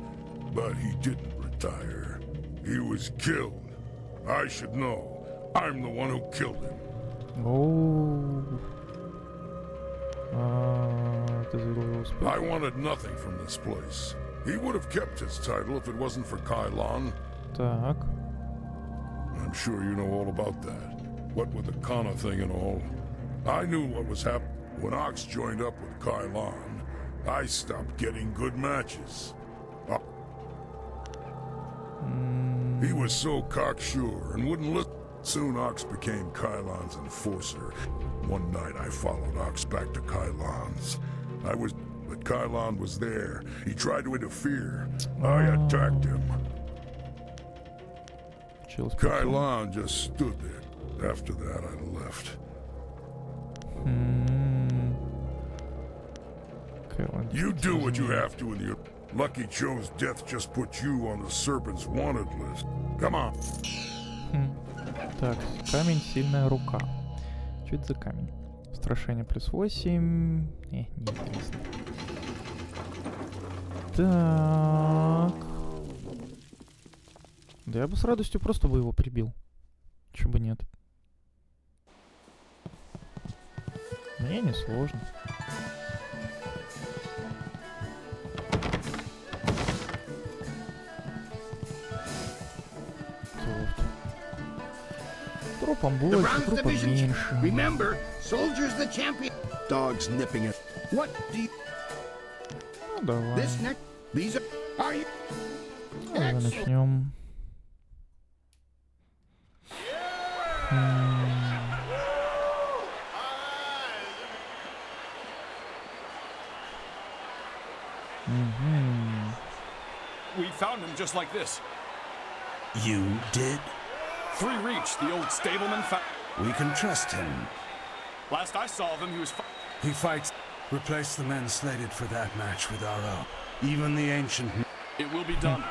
S21: but he didn't retire. He was killed. I should know. I'm the one who killed him. I wanted nothing from this place. He would have kept his title if it wasn't for Kylon.
S1: Так.
S21: I'm sure you know all about that. What with the Kana thing and all. I knew what was happening. When Ox joined up with Kylon, I stopped getting good matches. He was so cocksure and wouldn't listen. Soon Ox became Kylon's enforcer. One night I followed Ox back to Kylon's. But Kylon was there. He tried to interfere. I attacked him. Kylon just stood there. After that, I left. You do what you have to in your... Lucky Joe's death just put you on the Serpent's wanted list. Come on.
S1: Так, камень, сильная рука. Что это за камень? Страшение плюс 8. Неинтересно. Так. Да я бы с радостью просто бы его прибил. Чего бы нет. Мне не сложно. Трупом больше, трупом меньше.
S15: Remember, soldiers the champion. Dogs nipping it. What do you...
S1: Ну, давай.
S15: This next... These are you...
S1: Давай начнем.
S8: We found him just like this.
S6: You did?
S8: 3 Reach, the old stableman
S6: We can trust him.
S8: Last I saw of him, he was
S6: He fights. Replace the men slated for that match with our own. Even the ancient...
S8: It will be done.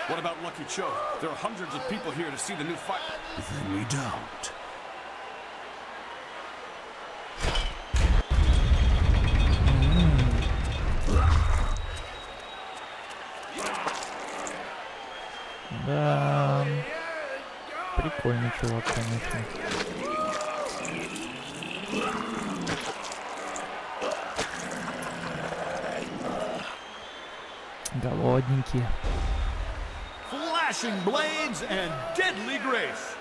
S8: What about Lucky Cho? There are hundreds of people here to see the new fight.
S6: Then we don't.
S1: Да. Прикольный чувак, конечно. Голодненький.
S23: Flashing blades and deadly grace.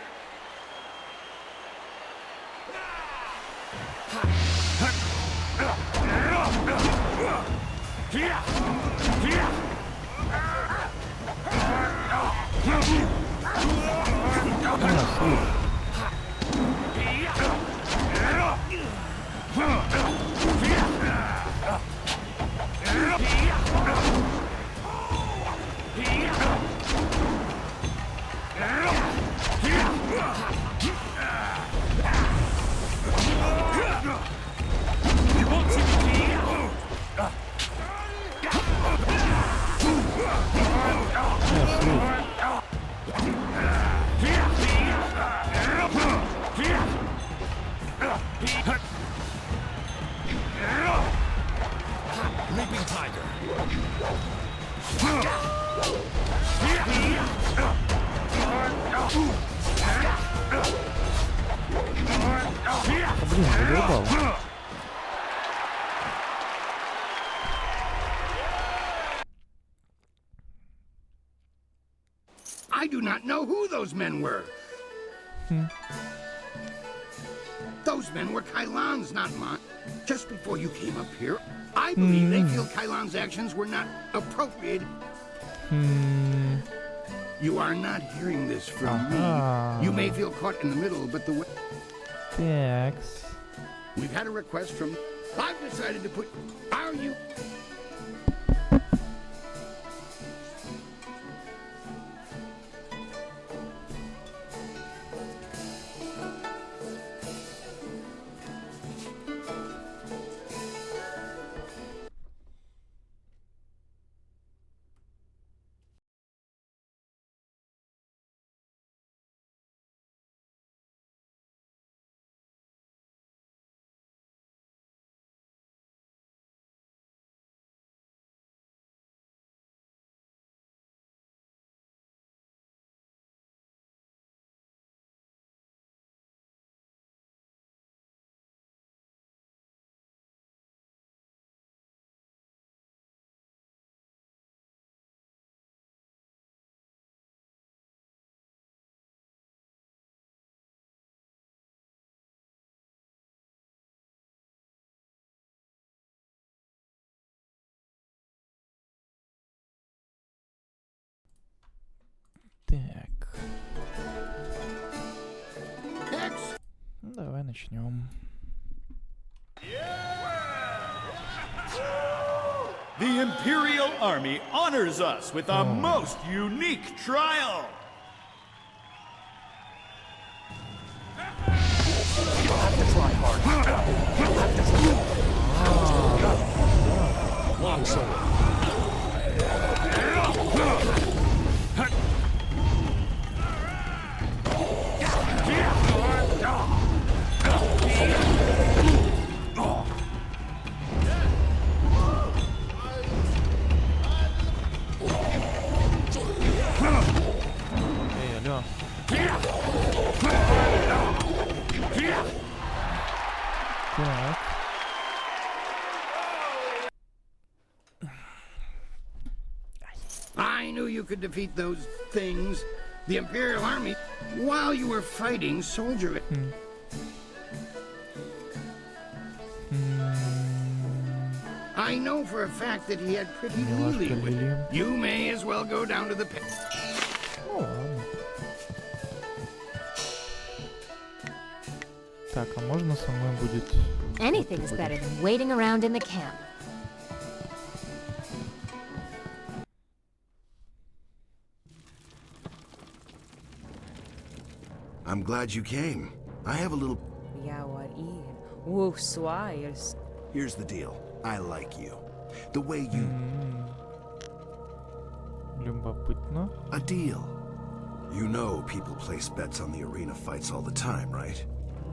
S8: Leaping Tiger.
S1: Блин, задолбал.
S15: I do not know who those men were. Those men were Kailan's, not mine. Just before you came up here, I believe they feel Kailan's actions were not appropriate. You are not hearing this from me. You may feel caught in the middle, but the way...
S1: Thanks.
S15: We've had a request from... I've decided to put... Are you...
S1: Так. Ну, давай начнем.
S23: The Imperial Army honors us with a most unique trial.
S8: You'll have to try hard. You'll have to try. Long sword.
S1: Так.
S15: I knew you could defeat those things.
S4: The Imperial Army, while you were fighting, soldier... I know for a fact that he had pretty Lily with him. You may as well go down to the pit.
S1: Так, а можно со мной будет...
S7: Anything is better than waiting around in the camp.
S10: I'm glad you came. I have a little... Here's the deal. I like you. The way you...
S1: Любопытно.
S10: A deal. You know people place bets on the arena fights all the time, right?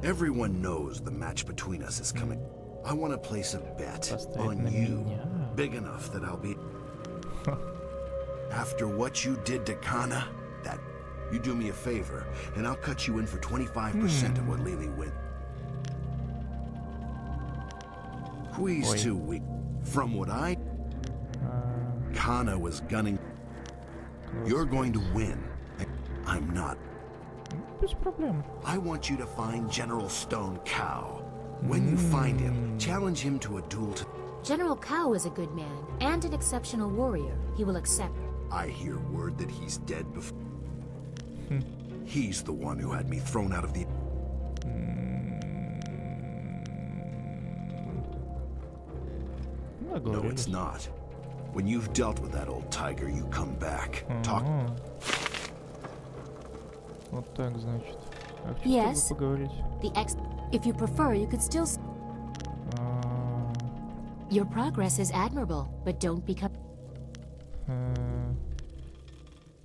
S10: Everyone knows the match between us is coming. I want to place a bet on you. Big enough that I'll be... After what you did to Kana, that... You do me a favor, and I'll cut you in for 25% of what Lily wins. Who's too weak? From what I... Kana was gunning... You're going to win. I'm not.
S1: Без проблем.
S10: I want you to find General Stone Cow. When you find him, challenge him to a duel to...
S7: General Cow is a good man and an exceptional warrior. He will accept.
S10: I hear word that he's dead before... He's the one who had me thrown out of the... No, it's not. When you've dealt with that old tiger, you come back. Talk.
S1: Вот так, значит.
S7: Yes. If you prefer, you could still... Your progress is admirable, but don't become...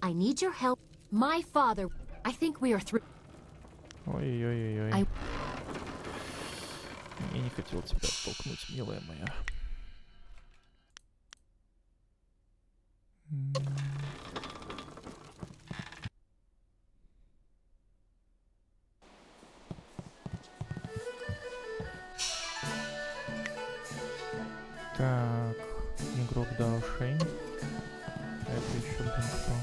S7: I need your help. My father... I think we are through...
S1: Ой-ой-ой-ой. Я не хотел тебя оттолкнуть, милая моя. Так, игрок Даошень. Это еще кто?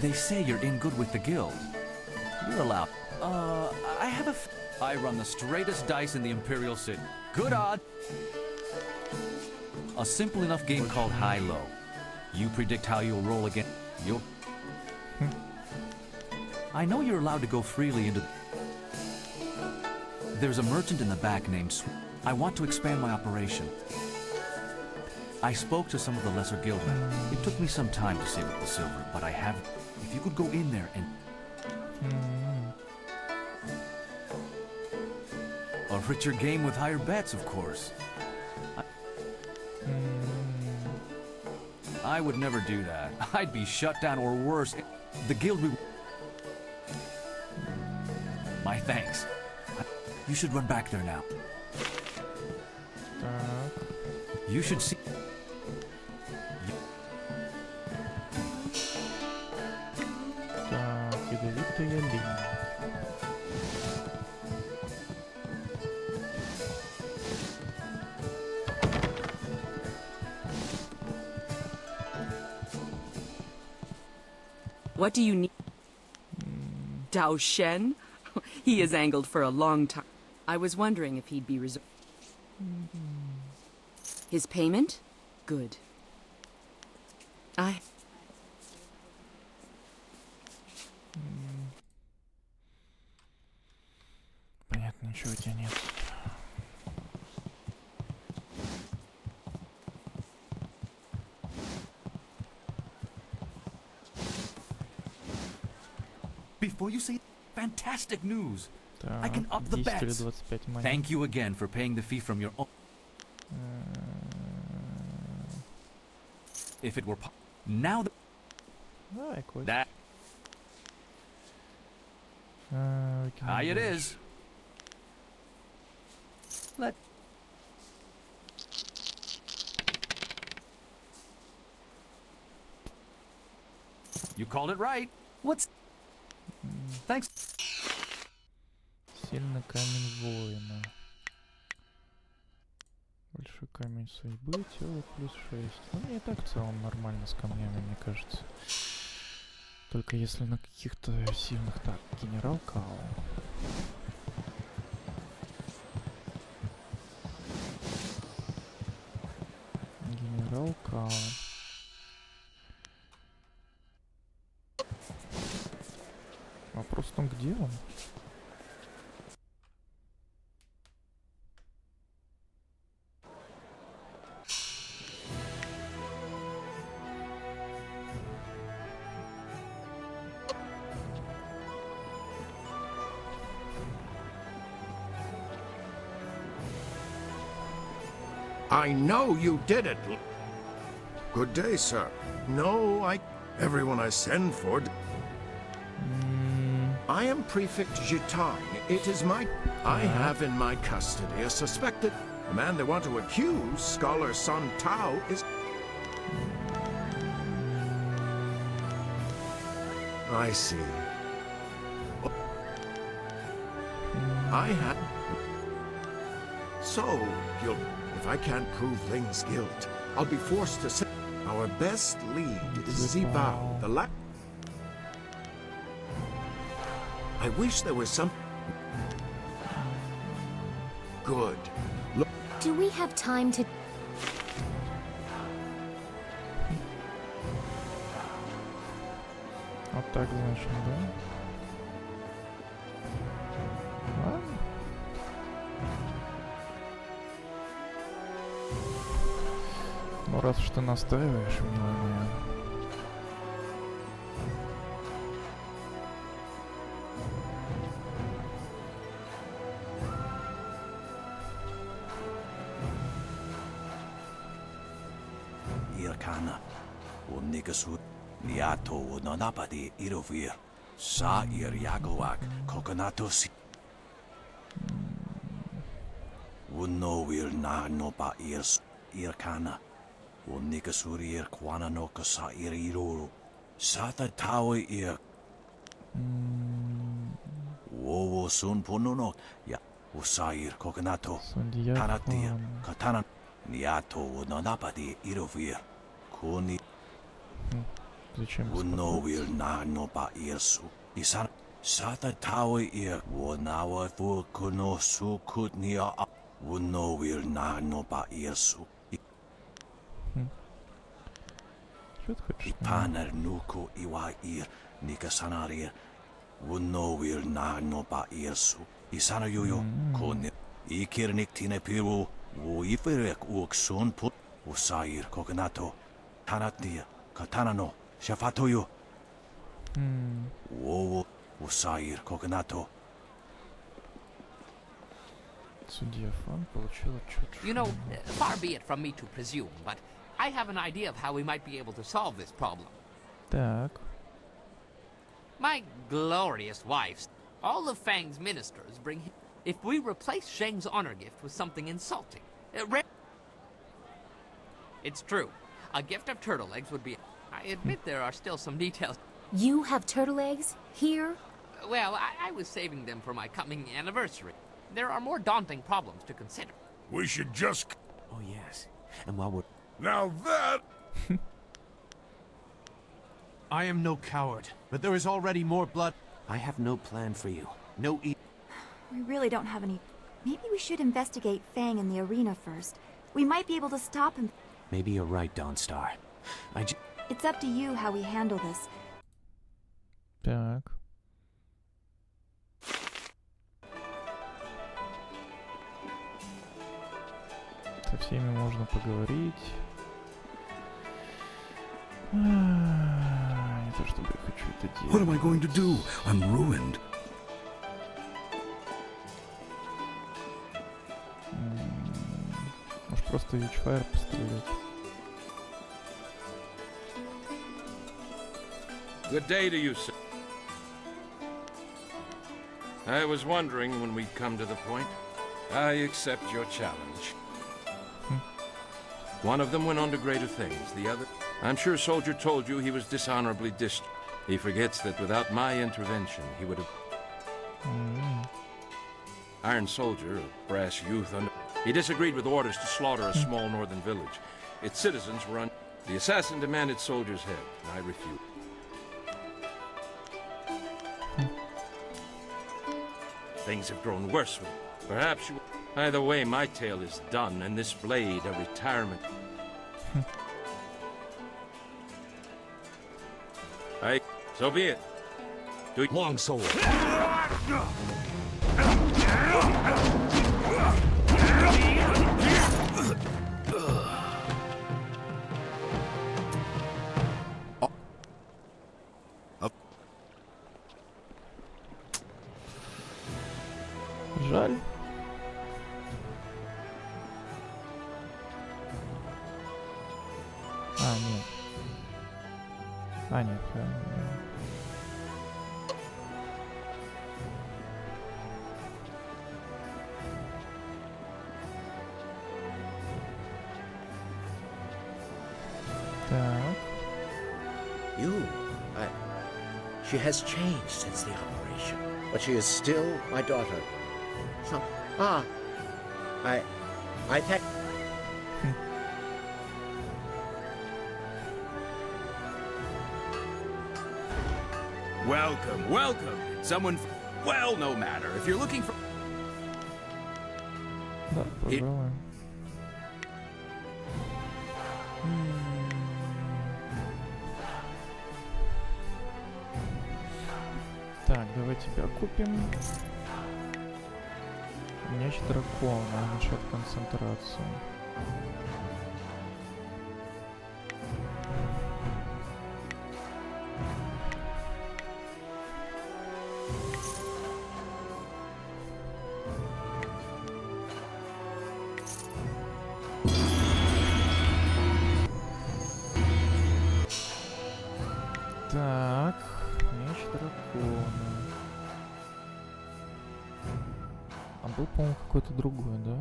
S14: They say you're in good with the guild. You're allowed. I have a... I run the straightest dice in the Imperial City. Good odds. A simple enough game called high-low. You predict how you'll roll again. You'll... I know you're allowed to go freely into... There's a merchant in the back named I want to expand my operation. I spoke to some of the lesser guildmen. It took me some time to save up the silver, but I have... If you could go in there and... A richer game with higher bets, of course. I would never do that. I'd be shut down or worse. The guild would... My thanks. You should run back there now. You should see...
S1: Так, ядовитая линия.
S13: What do you need? Dao Shen? He has angled for a long time. I was wondering if he'd be reserved. His payment? Good.
S1: Понятно, ничего у тебя нет.
S14: Before you say fantastic news,
S1: Так,
S14: I can up the
S1: 10 или
S14: bets.
S1: 25 монет.
S14: Thank you again for paying the fee from your own. If it were now the
S1: Давай, Кость.
S14: that high it is. Let you called it right. What's thanks.
S1: Сильный камень воина. Большой камень судьбы, тело плюс 6. Ну, мне и так в целом нормально с камнями, мне кажется. Только если на каких-то сильных... Так, генерал Као. Генерал Као. Вопрос в том, где он?
S4: I know you did it.
S10: Good day, sir. No, everyone I send for...
S4: I am Prefect Jitang. It is I have in my custody a suspected... The man they want to accuse, Scholar Sun Tao, is...
S10: I see.
S4: I have... So, if I can't prove Ling's guilt, I'll be forced to say... Our best lead is Zibao, the I wish there was some... Good. Look.
S7: Do we have time to...
S1: Вот так, значит, да? Ладно. Ну, раз уж ты настаиваешь, милая моя.
S14: Irkana, Nigasu, Niato, Nonapadi, Irovir, Sa Ir Yagoak, Coconatos. Uno will na no ba ears, Irkana, Nigasurir, Quana no Casa Iriro, Sata Tawe Ir. Wowo sun ponono, ya, Usair, Coconato, Tanatir, Katana, Niato, Nonapadi, Irovir, Kuni. Uno will na no ba ears, Isan, Sata Tawe Ir, Wonawa for Kuno su Kutnia. Uno will na no ba ears. Paner nuko iwa ir nikasanarir. Uno will na no ba ears. Isana yoyo kon ikir niktine piru. O iferek uokson put. Usair coconato. Tanatia katanano shafatoyo. Wo usair coconato.
S2: You know, far be it from me to presume, but I have an idea of how we might be able to solve this problem.
S1: Так.
S2: My glorious wife, all of Fang's ministers bring him. If we replace Sheng's honor gift with something insulting, it's true. A gift of turtle eggs would be... I admit there are still some details.
S7: You have turtle eggs? Here?
S2: Well, I was saving them for my coming anniversary. There are more daunting problems to consider.
S21: We should just...
S19: Oh, yes. And while we're...
S21: Now that...
S19: I am no coward, but there is already more blood. I have no plan for you. No
S11: We really don't have any... Maybe we should investigate Fang in the arena first. We might be able to stop him.
S19: Maybe you're right, Dawnstar.
S11: It's up to you how we handle this.
S1: Так. Со всеми можно поговорить. Не то чтобы я хочу это делать.
S21: What am I going to do? I'm ruined.
S1: Может просто Вичфайр пострелять.
S16: Good day to you, sir. I was wondering when we'd come to the point. I accept your challenge. One of them went on to greater things. The other... I'm sure Soldier told you he was dishonorably discharged. He forgets that without my intervention, he would have... Iron Soldier, a brass youth under... He disagreed with orders to slaughter a small northern village. Its citizens were The assassin demanded Soldier's head, and I refused. Things have grown worse with it. Perhaps you... Either way, my tale is done, and this blade a retirement. So be it.
S9: Long sword.
S1: Жаль. Нет. Нет. Так.
S15: She has changed since the operation, but she is still my daughter. I thank...
S3: Welcome, welcome. Someone... Well, no matter. If you're looking for...
S1: Да, пожалуй. Так, давай тебя купим. Меч дракона, уменьшает концентрацию. Так, меч дракона. А был, по-моему, какой-то другой, да?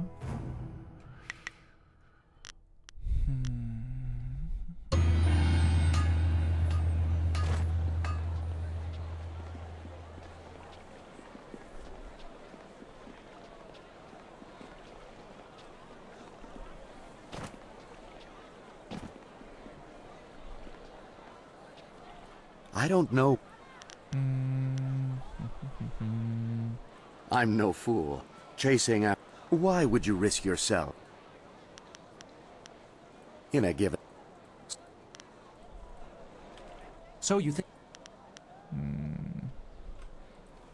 S22: I don't know. I'm no fool. Chasing after... Why would you risk yourself? In a given...
S17: So you think...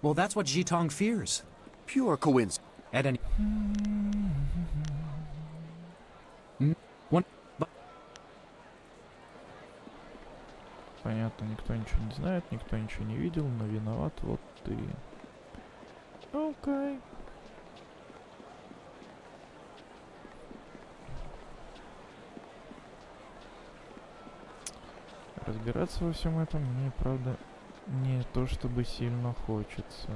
S17: Well, that's what Jitong fears.
S22: Pure coincidence.
S17: At any...
S1: Понятно, никто ничего не знает, никто ничего не видел, но виноват вот ты. Окей. Разбираться во всем этом мне, правда, не то чтобы сильно хочется.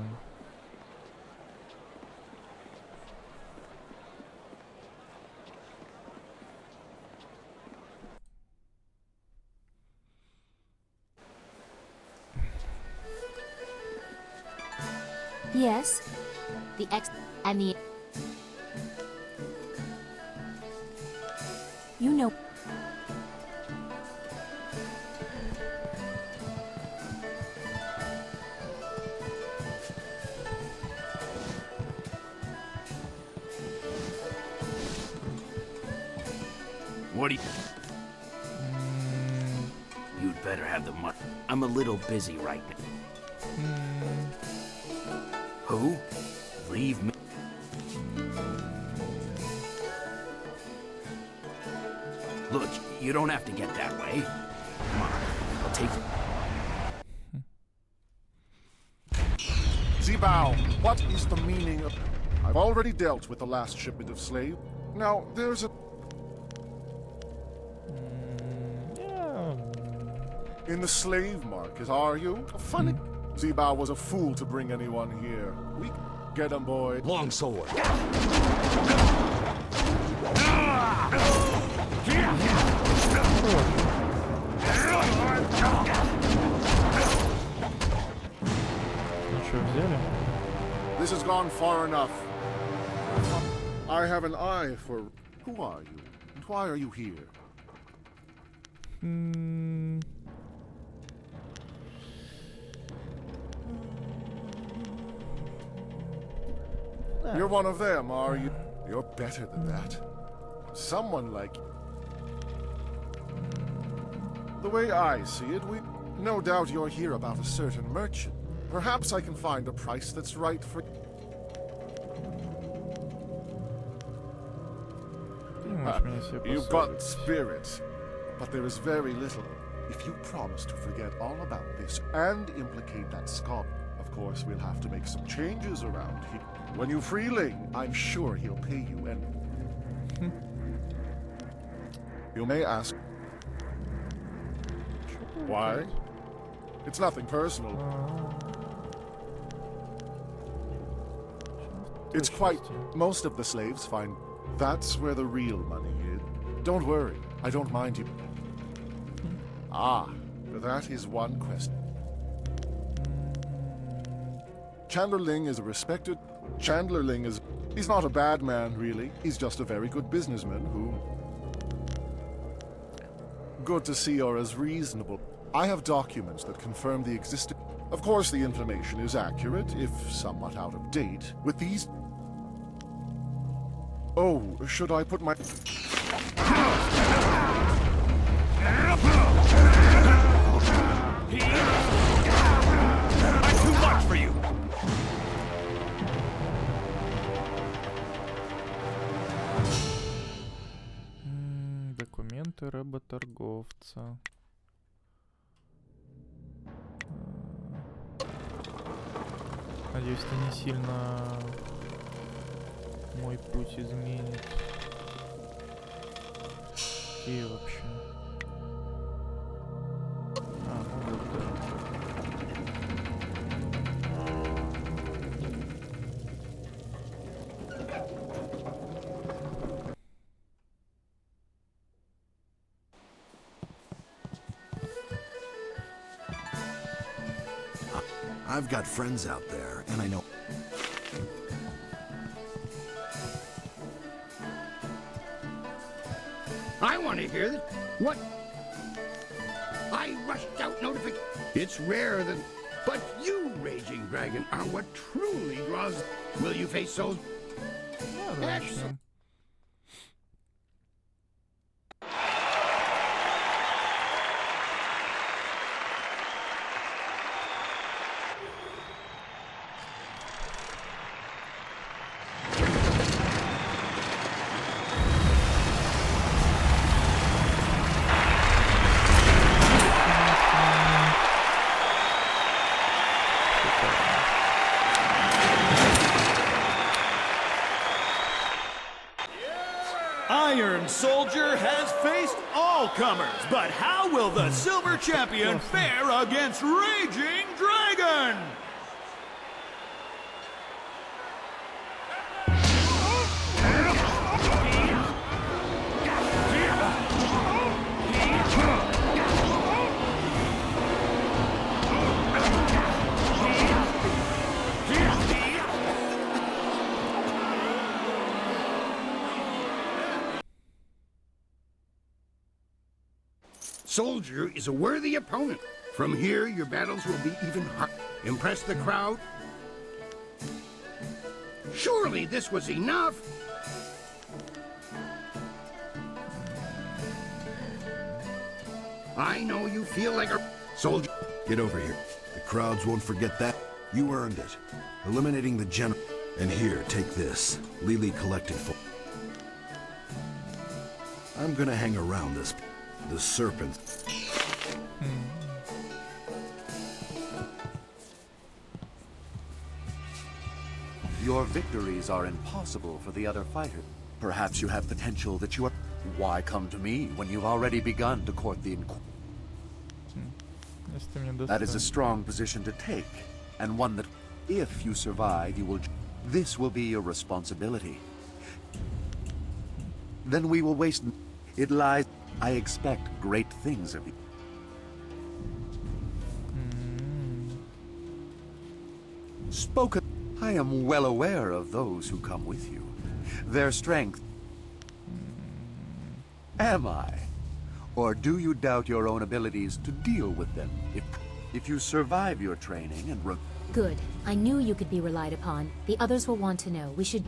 S7: Yes. The X and the... You know...
S3: What do you... You'd better have the money. I'm a little busy right now. Who? Leave me. Look, you don't have to get that way. Come on, I'll take it.
S18: Zibao, what is the meaning of... I've already dealt with the last shipment of slaves. Now, there's a... In the slave market, are you? Funny. Zibao was a fool to bring anyone here. We get him, boy.
S9: Long sword.
S1: Ну что, взяли?
S18: This has gone far enough. I have an eye for... Who are you? And why are you here? You're one of them, are you? You're better than that. Someone like... The way I see it, no doubt you're here about a certain merchant. Perhaps I can find a price that's right for... You've got spirit, but there is very little. If you promise to forget all about this and implicate that scholar, of course we'll have to make some changes around here. When you free Ling, I'm sure he'll pay you and... You may ask... Why? It's nothing personal. It's quite... Most of the slaves find that's where the real money is. Don't worry, I don't mind you. Ah, that is one question. Chandler Ling is a respected... Chandler Ling is... He's not a bad man, really. He's just a very good businessman who... Good to see you're as reasonable. I have documents that confirm the existence... Of course the information is accurate, if somewhat out of date. With these... Oh, should I put my...
S8: That's too much for you!
S1: Документы работорговца. Надеюсь, это не сильно мой путь изменит. И вообще. Ну вот, да.
S10: I've got friends out there, and I know...
S3: I want to hear that. What? I rushed out notification. It's rare that... But you, Raging Dragon, are what truly draws... Will you face those... Excellent.
S23: Iron Soldier has faced all comers, but how will the Silver Champion fare against Raging Dragon?
S3: Soldier is a worthy opponent. From here, your battles will be even harder. Impress the crowd? Surely this was enough! I know you feel like a...
S10: Soldier, get over here. The crowds won't forget that. You earned it. Eliminating the general. And here, take this. Lily collected for... I'm gonna hang around this... The serpent.
S22: Your victories are impossible for the other fighters. Perhaps you have potential that you are... Why come to me when you've already begun to court the That is a strong position to take, and one that, if you survive, you will... This will be your responsibility. Then we will waste... It lies... I expect great things of you. Spoken. I am well aware of those who come with you. Their strength. Am I? Or do you doubt your own abilities to deal with them? If you survive your training and
S7: Good. I knew you could be relied upon. The others will want to know. We should...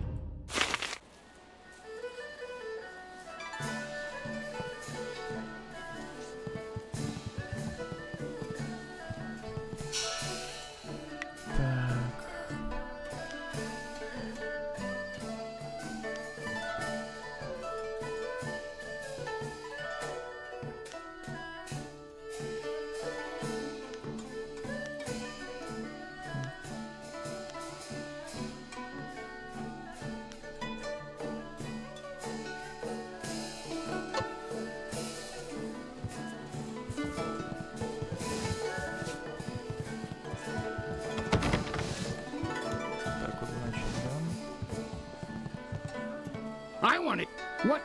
S3: I want it. What?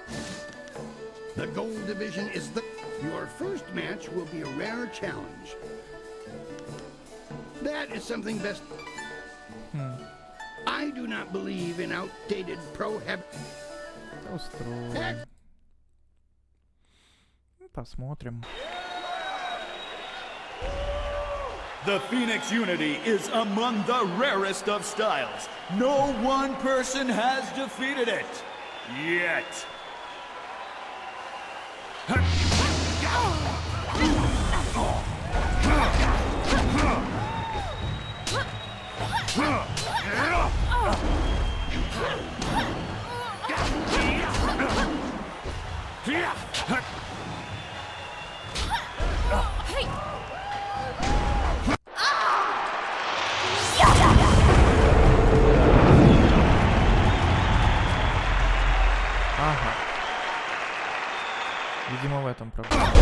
S3: The gold division is the... Your first match will be a rare challenge. That is something best... I do not believe in outdated prohab...
S1: Посмотрим.
S23: The Phoenix Unity is among the rarest of styles. No one person has defeated it. Yet.
S1: Ага. Видимо, в этом проблема.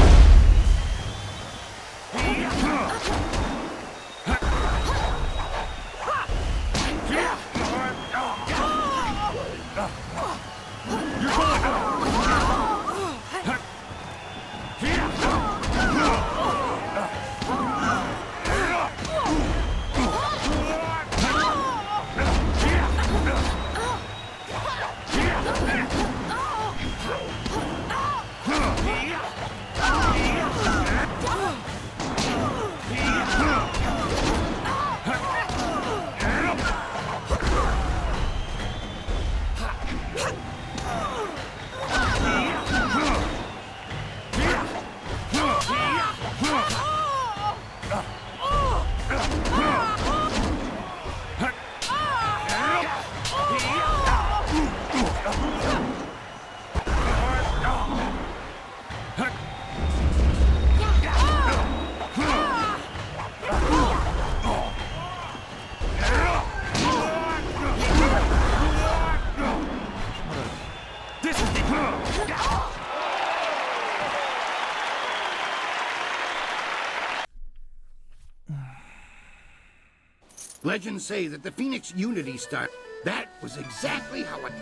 S3: Legends say that the Phoenix Unity style... That was exactly how it...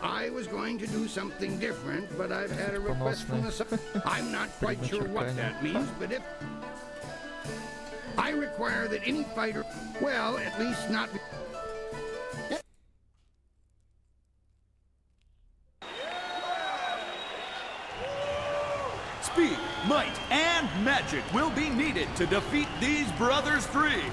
S3: I was going to do something different, but I've had a request from the... I'm not quite sure what that means, but if... I require that any fighter... Well, at least not...
S23: Speed, might, and magic will be needed to defeat these brothers three.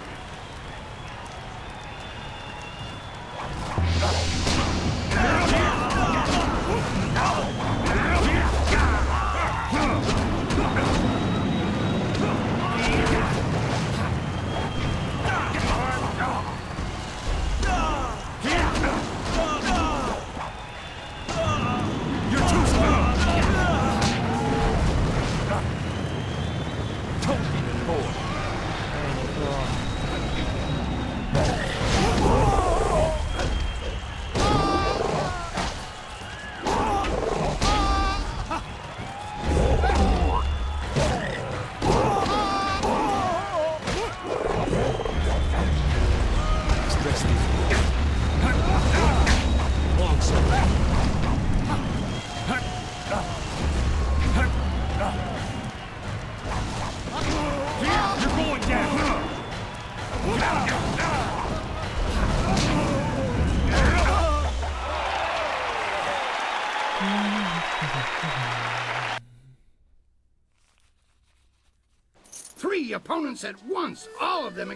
S3: the opponents at once, all of them.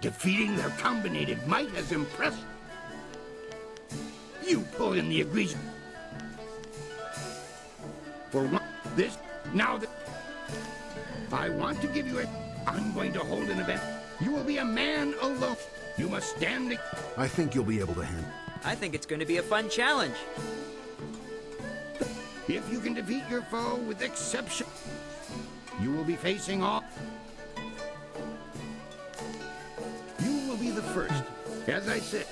S3: Defeating their combinated might has impressed. You pull in the egregious. For one, this, now that I want to give you a, I'm going to hold an event. You will be a man alone. You must stand.
S10: I think you'll be able to handle.
S5: I think it's going to be a fun challenge.
S3: If you can defeat your foe with exception, you will be facing off. You will be the first. As I said.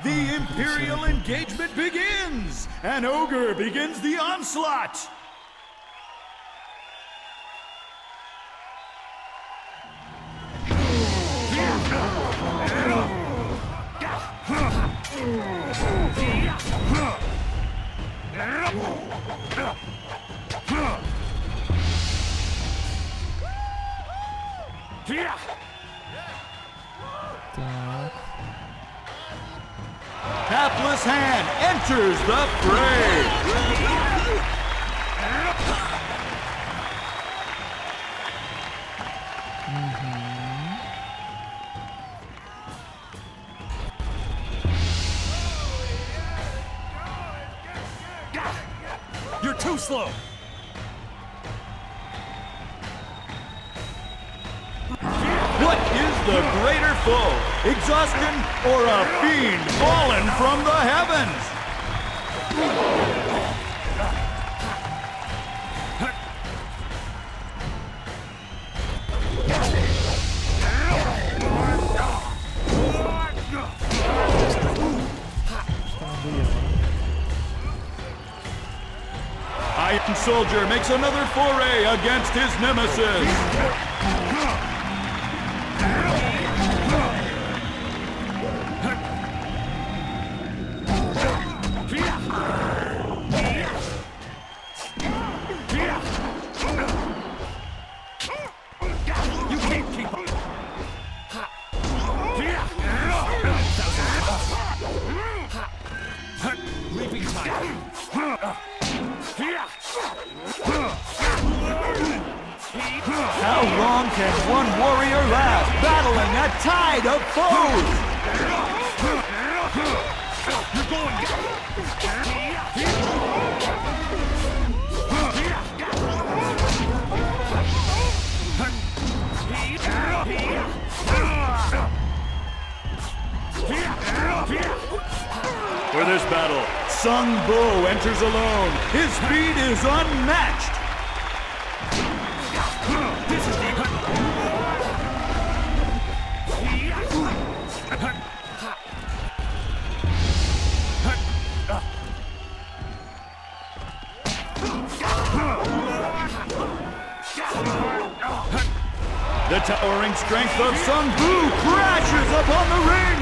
S23: The Imperial engagement begins! An ogre begins the onslaught! Hapless Hand enters the fray! You're too slow! What is the greater foe? Exhaustion or a fiend fallen from the heavens? Iron Soldier makes another foray against his nemesis. How long can one warrior last, battling a tide of foes? You're going. For this battle, Sung Bo enters alone. His speed is unmatched. This is the towering strength of Sung Bu crashes upon the ring!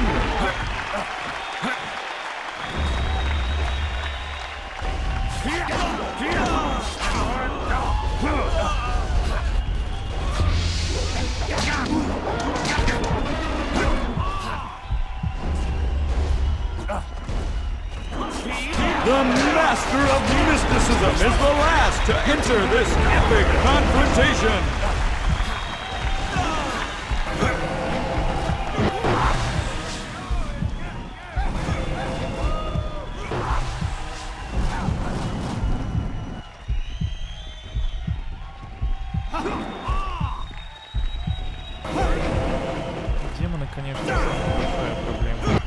S23: The master of mysticism is the last to enter this epic confrontation!
S1: Демоны, конечно, самая большая проблема.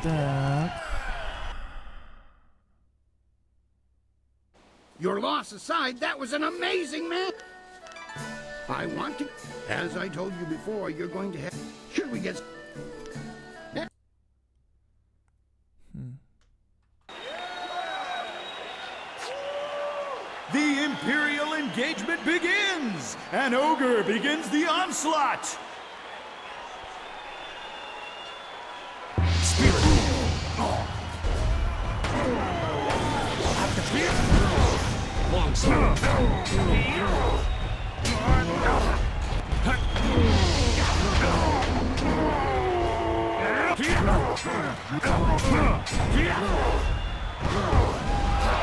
S1: Так.
S3: Your loss aside, that was an amazing match. I want to... As I told you before, you're going to have... Should we get...
S23: The Imperial engagement begins! An ogre begins the onslaught! Spirit! Long sword!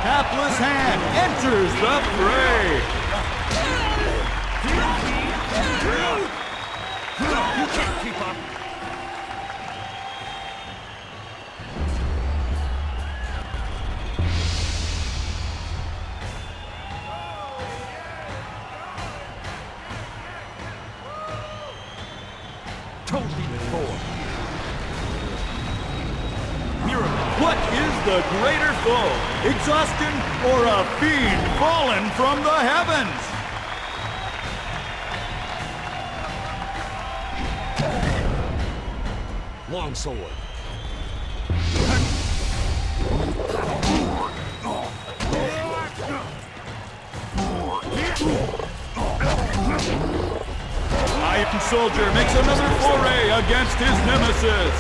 S23: Hapless Hand enters the fray! You can't keep up! Totally before. What is the greater foe? Exhaustion or a fiend fallen from the heavens? Longsword. Iron Soldier makes another foray against his nemesis.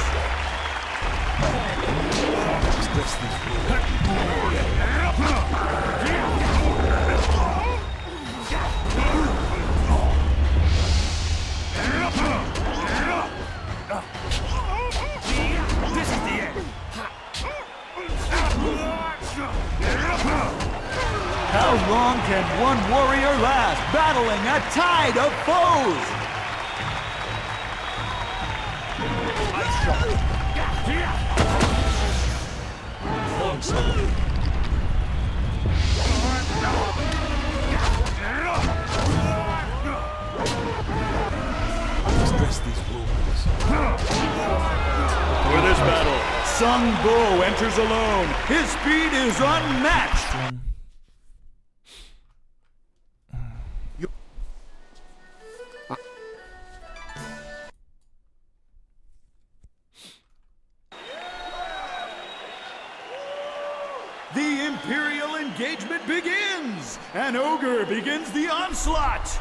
S23: This is the end. How long can one warrior last, battling a tide of foes? For this battle, Sung Bo enters alone. His speed is unmatched. The Imperial engagement begins! An ogre begins the onslaught!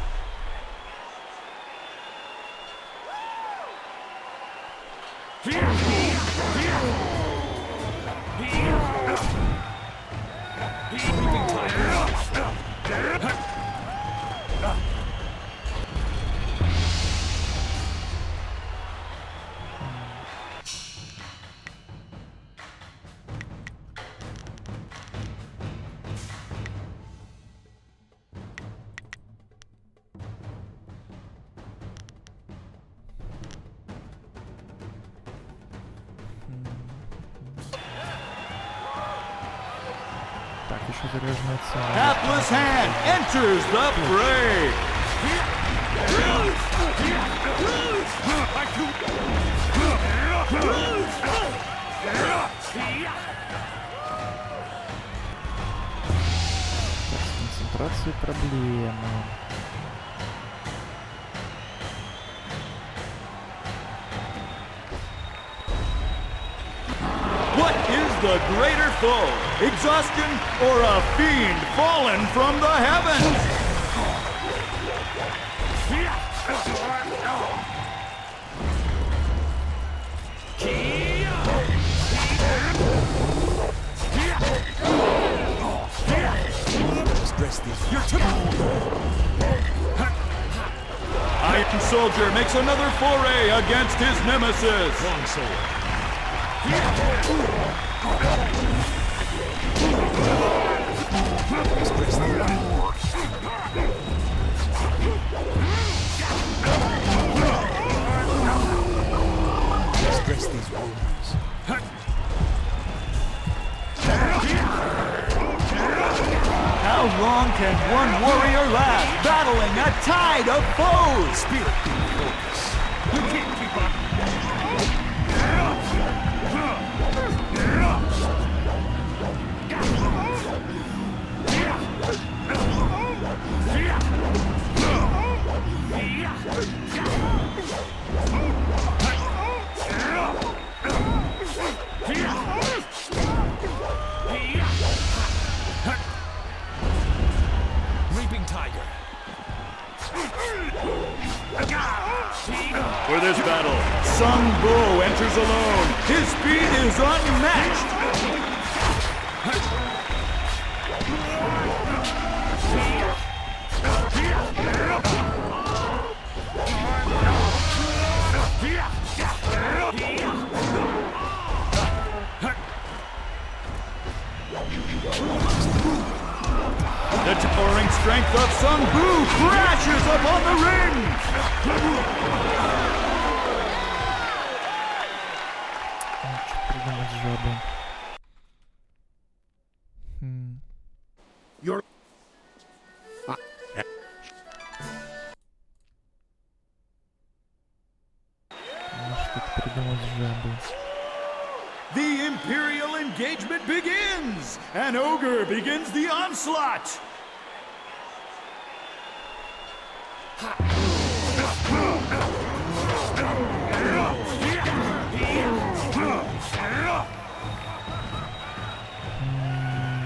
S23: Hapless Hand enters the fray!
S1: Концентрация проблемы.
S23: What is the greater foe? Exhaustion or a fiend fallen from the heavens? Iron Soldier makes another foray against his nemesis. Longsword.
S14: Express these wounds.
S23: How long can one warrior last, battling a tide of foes?
S14: Spirit being focused.
S23: You can't keep up. enters alone. His speed is unmatched. The towering strength of Sung Bu crashes upon the ring!
S3: You're...
S23: The Imperial engagement begins! An ogre begins the onslaught!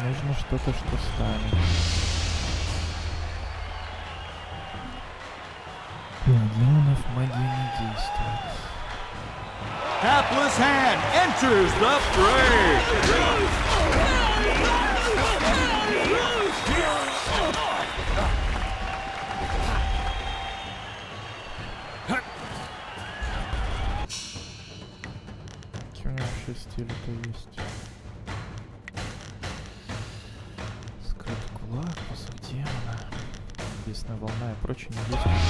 S1: Нужно что-то, что станет. Миллионов магии не действует.
S23: Hapless Hand enters the fray!
S1: Какие у него вообще стили-то есть? Скрытый кулак, посох демона, небесная волна и прочее не действует.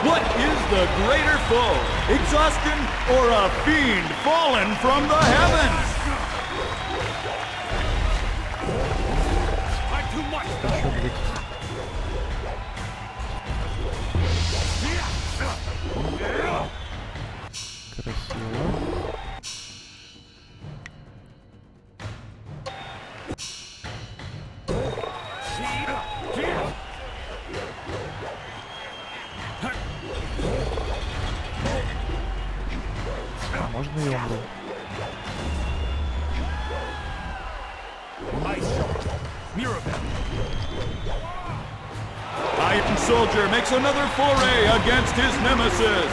S23: What is the greater foe? Exhaustion or a fiend fallen from the heavens? I'm too much.
S1: Красиво. Можно и умру.
S23: Iron Soldier makes another foray against his nemesis.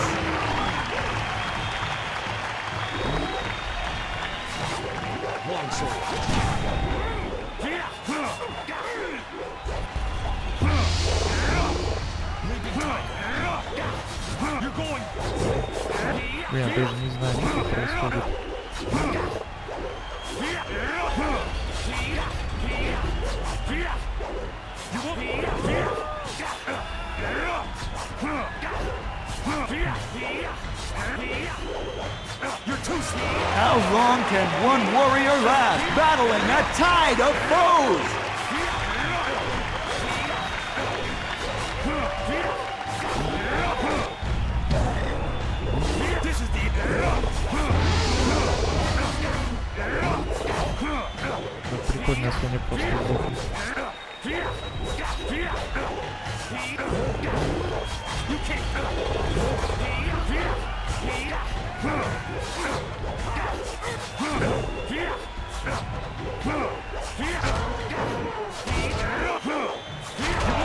S3: Long sword.
S1: Я даже не знаю, что происходит.
S23: How long can one warrior last, battling a tide of foes?
S3: This is the...
S1: Прикольно, если они просто сдохнут.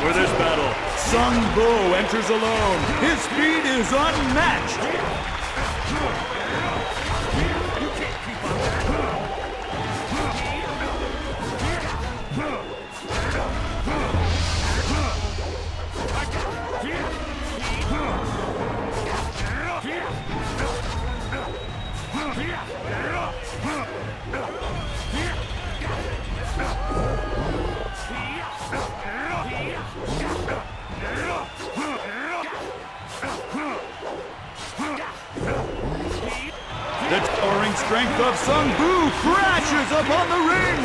S23: For this battle, Sung Bu enters alone. His speed is unmatched. The towering strength of Sung Bu crashes upon the ring!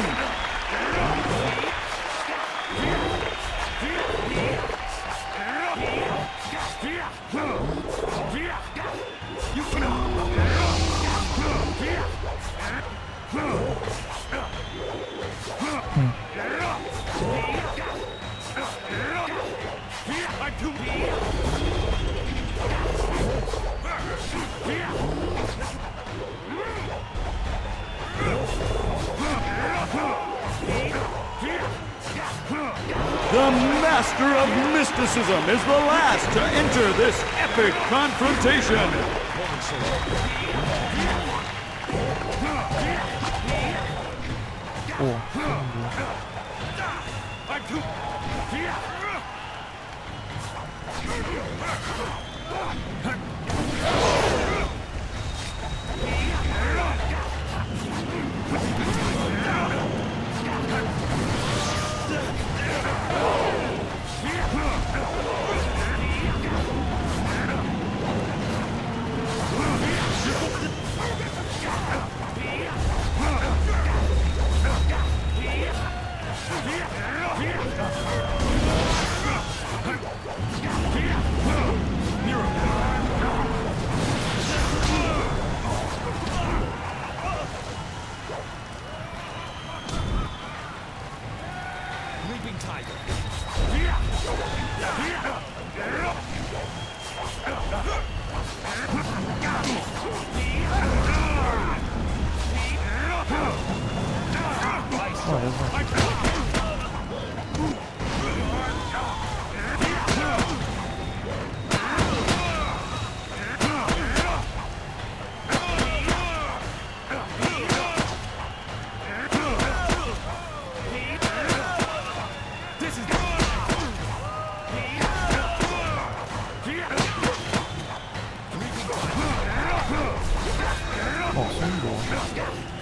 S23: The master of mysticism is the last to enter this epic confrontation.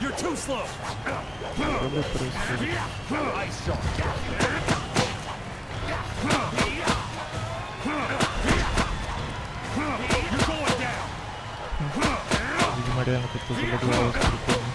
S23: You're too slow. Ice shot. You're going down.
S1: Видимо, реально как-то залагалось прикольно.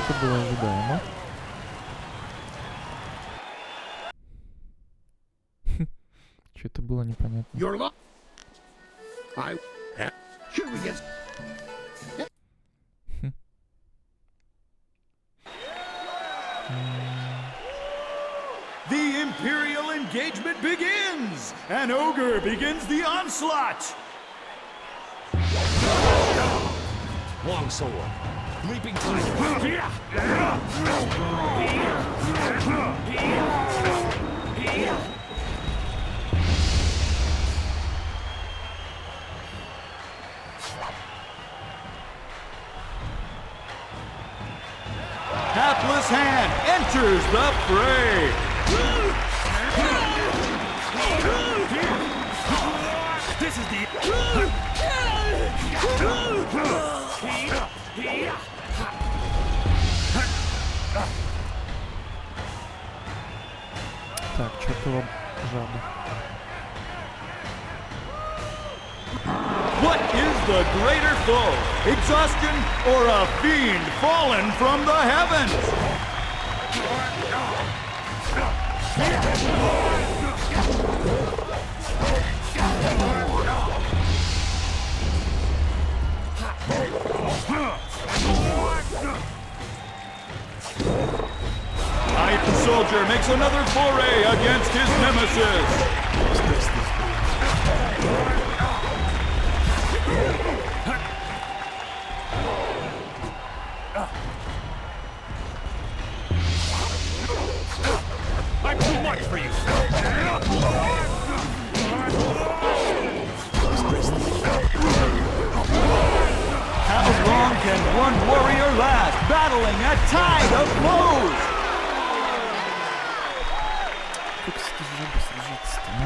S1: Это было ожидаемо. Что-то было непонятно.
S23: The Imperial engagement begins! An ogre begins the onslaught!
S8: Longsword. Leaping tiger.
S23: Hapless hand enters the fray. This is the...
S1: Так, чертова жаба.
S23: What is the greater foe? Exhaustion or a fiend fallen from the heavens? Iron Soldier makes another foray against his nemesis. I'm too much for you. How long can one warrior last, battling a tide of foes?
S1: Как с этой жабой сражаться-то, а?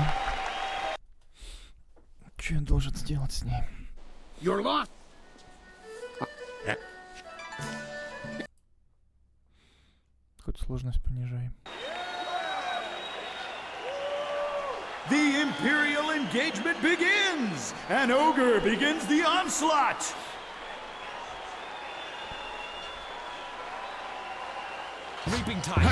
S1: Что я должен сделать с ней?
S3: You're lost.
S1: Хоть сложность понижай.
S23: The Imperial engagement begins! An ogre begins the onslaught! Leaping time!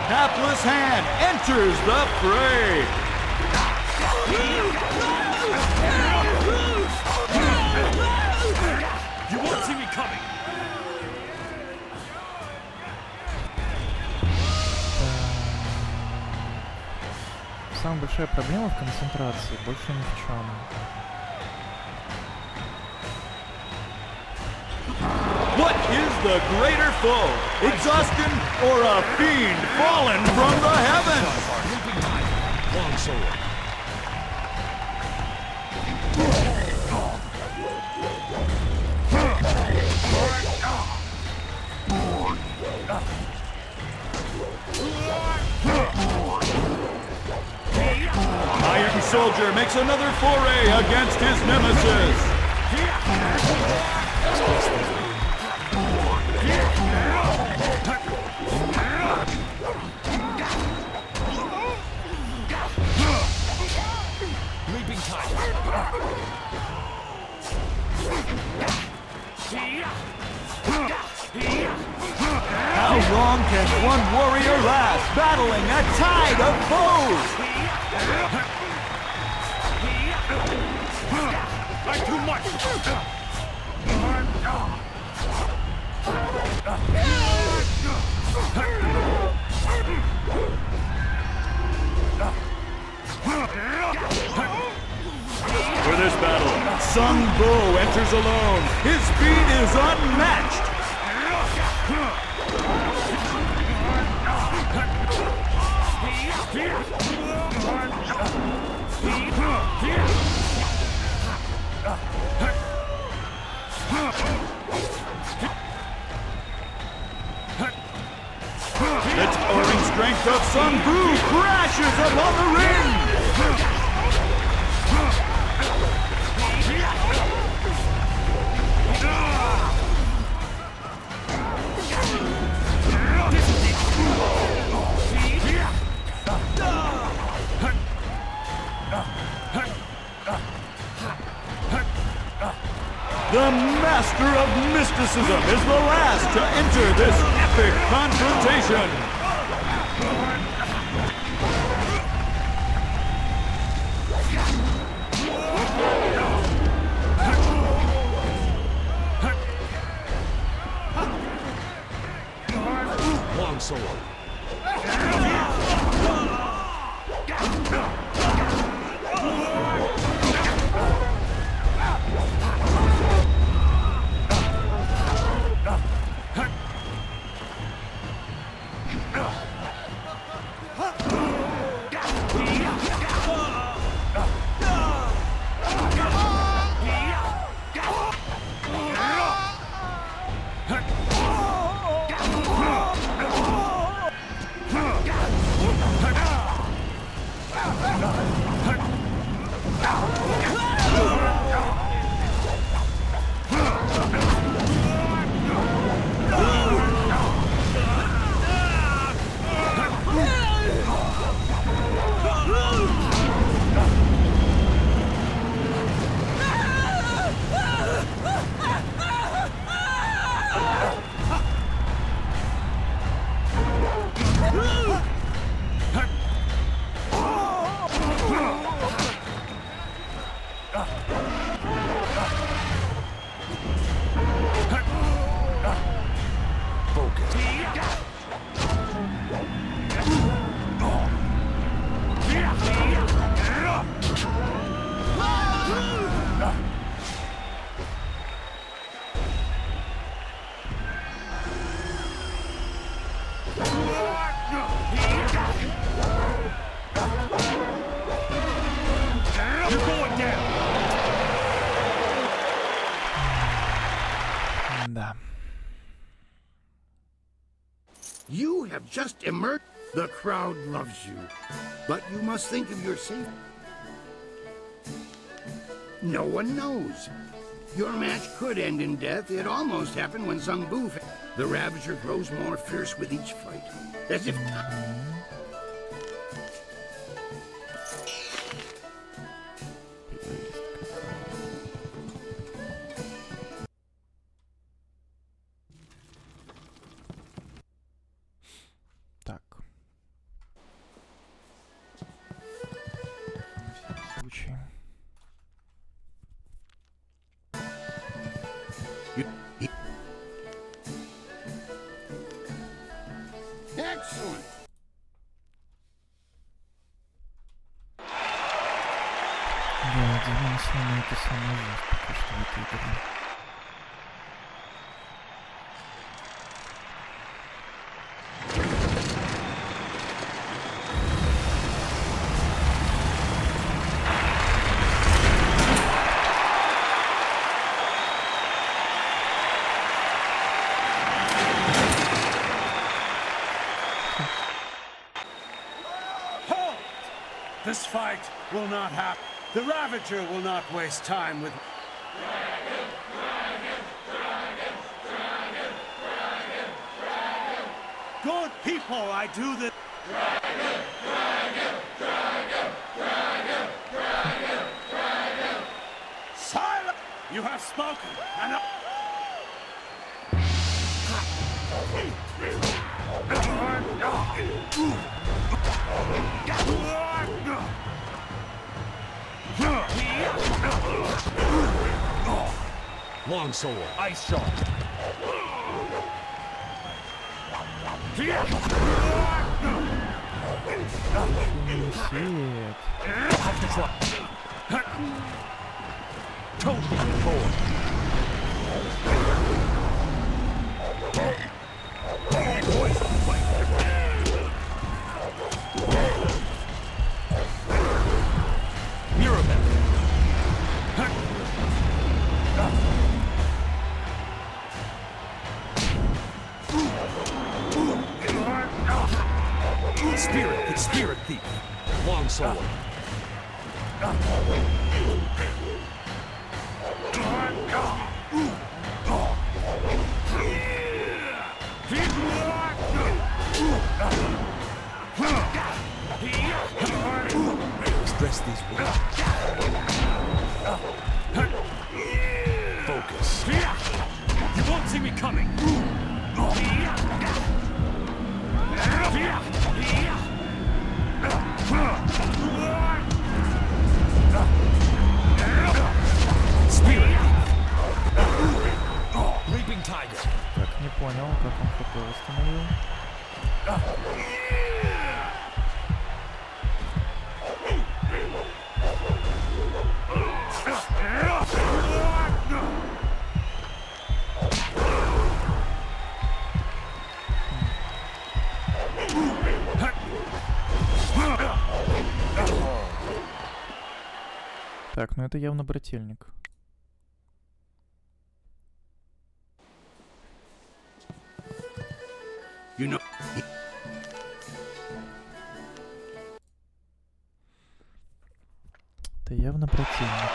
S23: Hapless hand enters the fray. You won't see me coming.
S1: Самая большая проблема в концентрации, больше ни в чем.
S23: What is the greater foe? Exhaustion or a fiend fallen from the heavens? Long sword. Iron Soldier makes another foray against his nemesis. Leaping time. How long can one warrior last, battling a tide of foes? I'm too much. For this battle, Sung Bo enters alone. His speed is unmatched. The towering strength of Sung Bu crashes upon the ring. The master of mysticism is the last to enter this epic confrontation. Long sword.
S3: You have just emerged. The crowd loves you, but you must think of your safety. No one knows. Your match could end in death. It almost happened when Zung Bu. The Ravager grows more fierce with each fight, as if. Excellent.
S1: Да, Димон это самое жесть пока что в этой игре.
S9: This fight will not happen. The Ravager will not waste time with... Good people, I do this... Silence! You have spoken, and...
S23: Longsword, ice shot. Have to try. Totally forward. Mirabelle. Spirit thief. Longsword. Stress these words. Focus. You won't see me coming. Spirit. Leaping tiger.
S1: Так, не понял, как он ХП восстановил. Так, ну это явно брательник.
S3: You know.
S1: Это явно противник.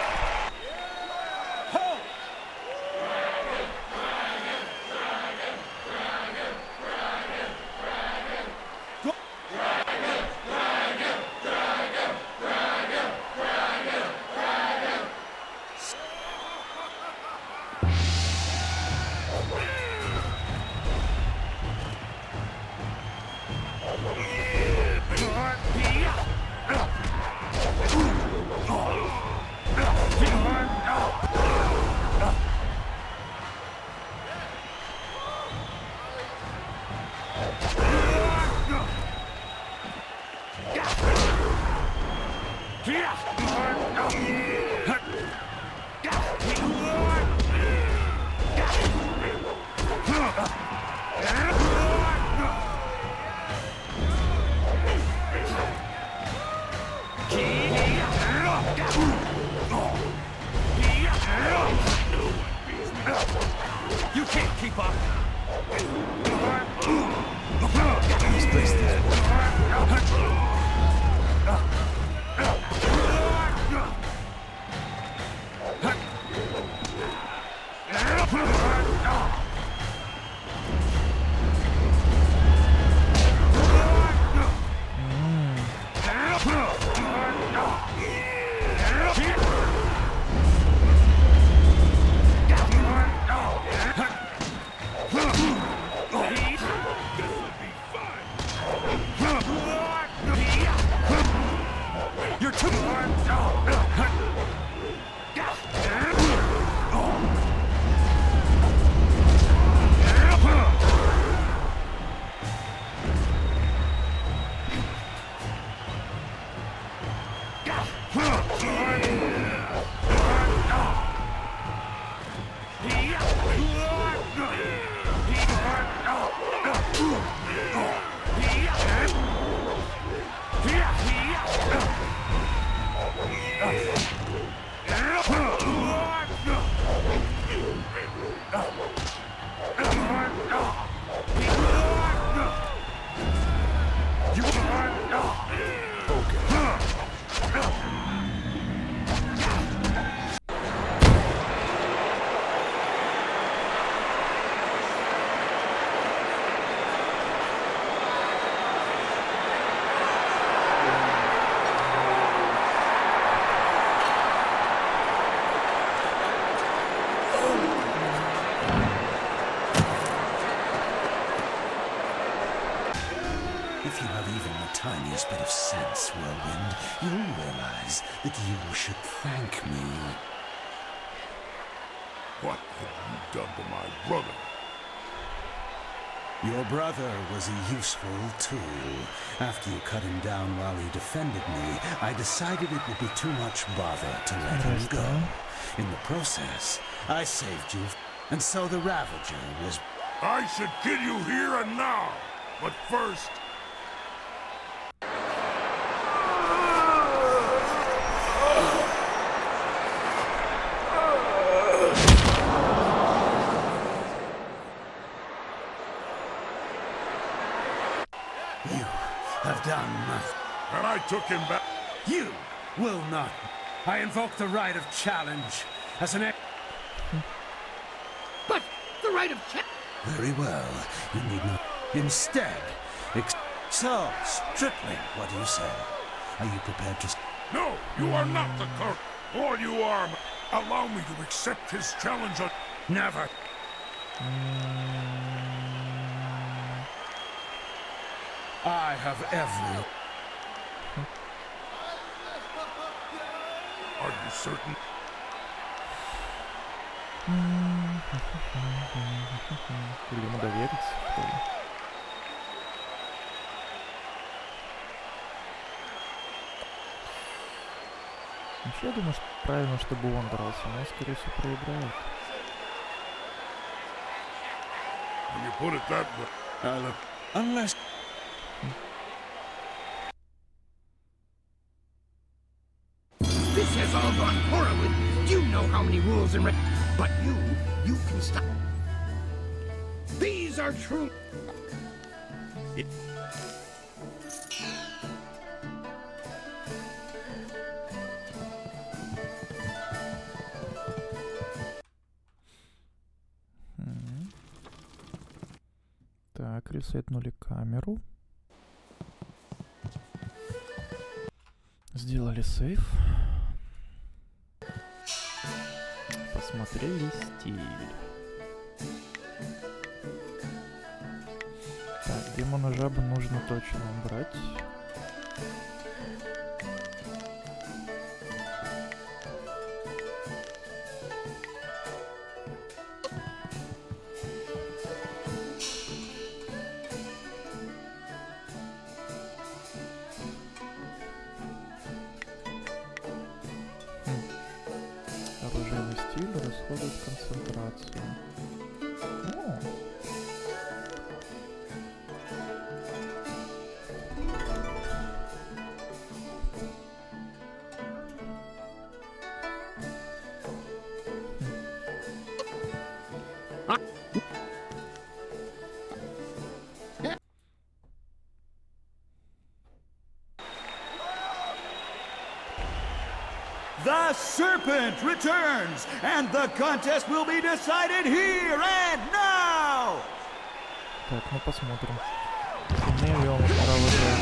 S23: You can't keep up. You're too...
S14: If you have even the tiniest bit of sense, Whirlwind, you'll realize that you should thank me.
S21: What have you done to my brother?
S14: Your brother was a useful tool. After you cut him down while he defended me, I decided it would be too much bother to let him go. In the process, I saved you, and so the Ravager was...
S21: I should kill you here and now, but first...
S14: You have done nothing.
S21: And I took him back.
S14: You will not. I invoke the right of challenge as an...
S3: But the right of challenge...
S14: Very well. You need not... Instead, so, Stripling, what do you say? Are you prepared to...
S21: No, you are not the clerk. Or you are... Allow me to accept his challenge on...
S14: Never. I have every...
S21: Are you certain?
S1: Или ему довериться, что ли? Вообще, я думаю, что правильно, чтобы он дрался, но он, скорее всего, проиграет.
S21: When you put it that way...
S14: Unless...
S3: This has all gone horribly. You know how many rules and but you can stop. These are true.
S1: Так, ресетнули камеру. Сделали сейв. Посмотрели стиль. Так, демона жабы нужно точно убрать. Оружейный стиль расходует концентрацию. О!
S23: The Serpent returns, and the contest will be decided here and now!
S1: Так, ну посмотрим. Сильнее ли он провожает.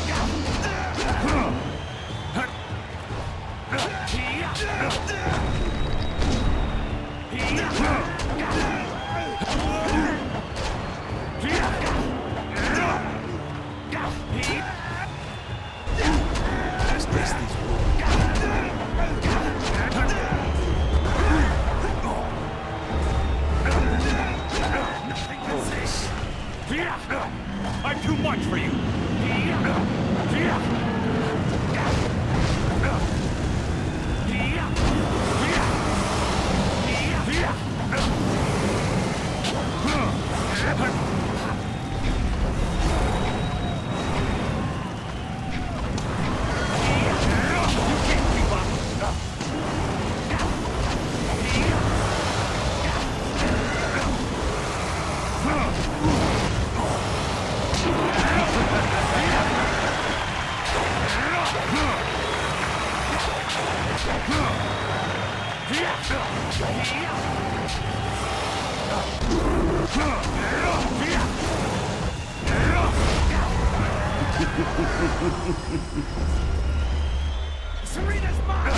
S23: I'm too much for you!
S9: Serena's mine!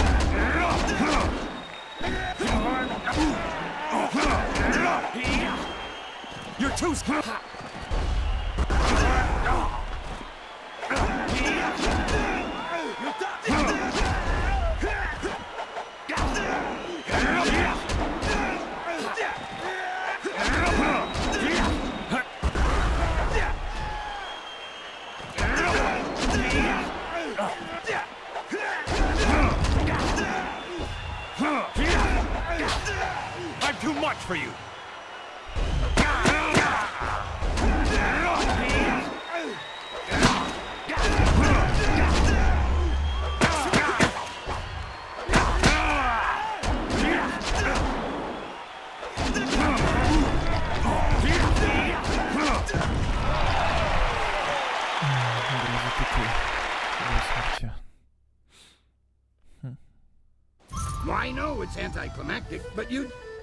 S23: You're too scared! I'm too much for you!
S3: Well, I know it's anticlimactic, but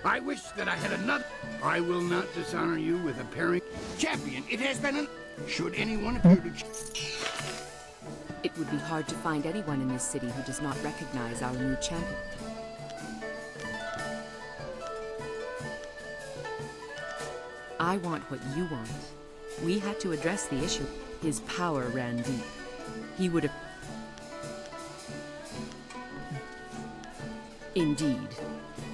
S3: I wish that I had another. I will not dishonor you with a pairing. Champion, it has been an... Should anyone appear to...
S13: It would be hard to find anyone in this city who does not recognize our new champion. I want what you want. We had to address the issue. His power ran deep. He would have... Indeed.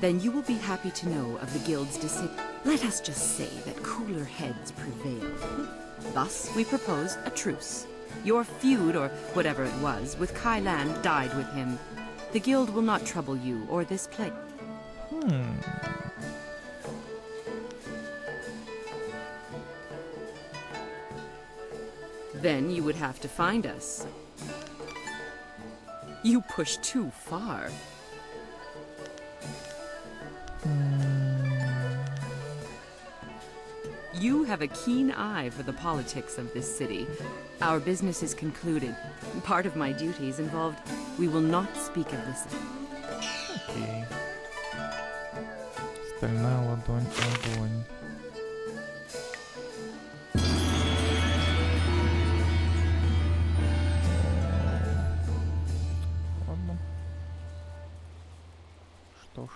S13: Then you will be happy to know of the Guild's decision. Let us just say that cooler heads prevail. Thus, we propose a truce. Your feud, or whatever it was, with Kai Lan died with him. The Guild will not trouble you or this place. Then you would have to find us. You push too far. You have a keen eye for the politics of this city. Our business is concluded. Part of my duties involved... We will not speak of this.
S1: Окей. Стальная ладонь, огонь. Ладно. Что ж.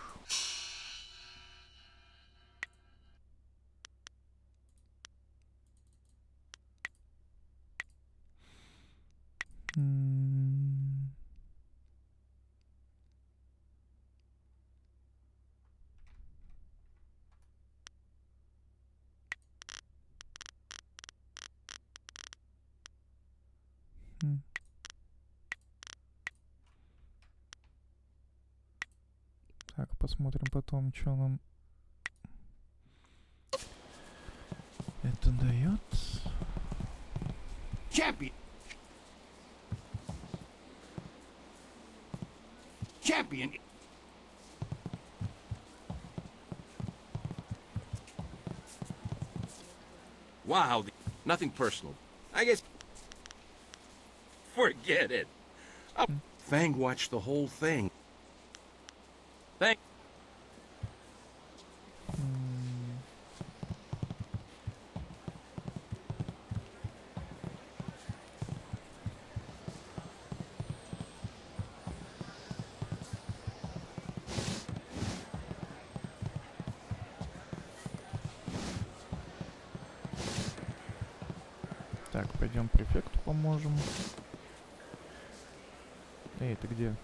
S1: Так, посмотрим потом, что нам это дает.
S3: Champion! Champion!
S16: Wow, nothing personal. I guess... Forget it. Fang watched the whole thing. Thank...
S1: Так, пойдем префекту поможем. Эй, ты где?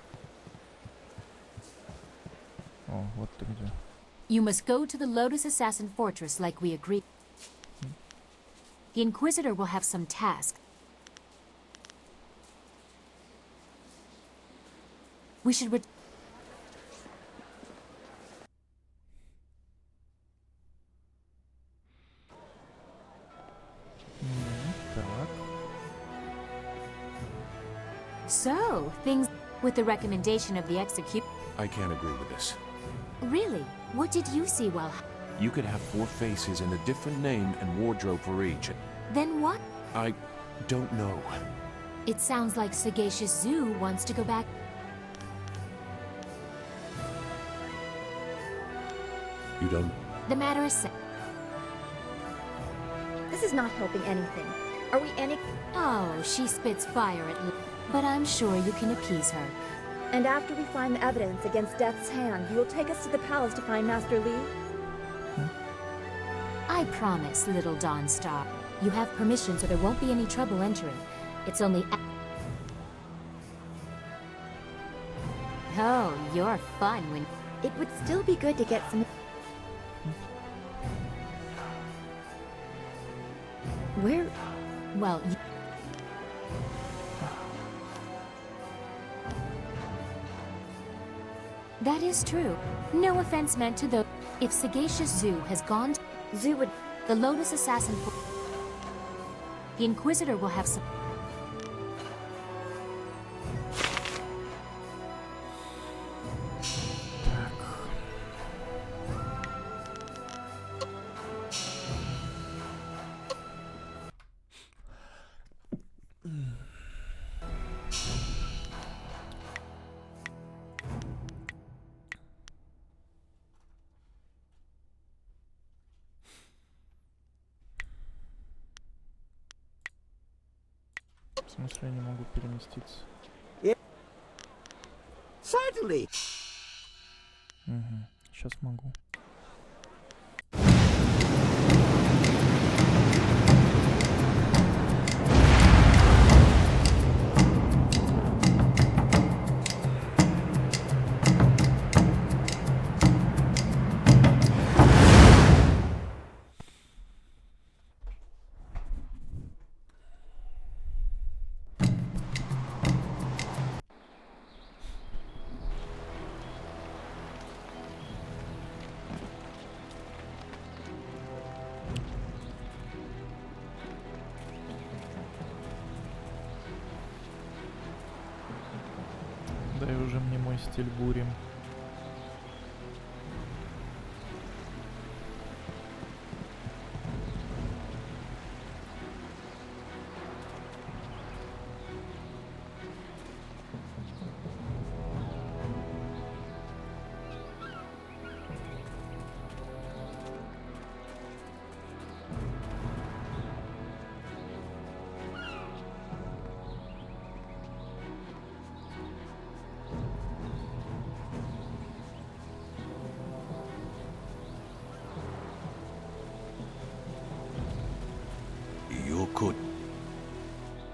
S1: О, вот ты где.
S7: You must go to the Lotus Assassin Fortress like we agreed. The Inquisitor will have some task. We should So, things with the recommendation of the execute.
S6: I can't agree with this.
S7: Really? What did you see while...
S6: You could have 4 faces and a different name and wardrobe for each.
S7: Then what?
S6: I don't know.
S7: It sounds like Sagacious Zoo wants to go back.
S6: You don't...
S7: The matter is set.
S11: This is not helping anything. Are we any...
S7: Oh, she spits fire at Lu. But I'm sure you can appease her.
S11: And after we find the evidence against Death's hand, you will take us to the palace to find Master Li?
S7: I promise, little Dawnstar. You have permission, so there won't be any trouble entering. It's only... Oh, you're fun when...
S11: It would still be good to get some... Where...
S7: Well, That is true. No offense meant to those... If Sagacious Zoo has gone to...
S11: Zoo would...
S7: The Lotus Assassin... The Inquisitor will have some...
S1: В смысле, я не могу переместиться?
S15: Certainly.
S1: Угу, сейчас могу. Дай уже мне мой стиль бури.
S14: Could.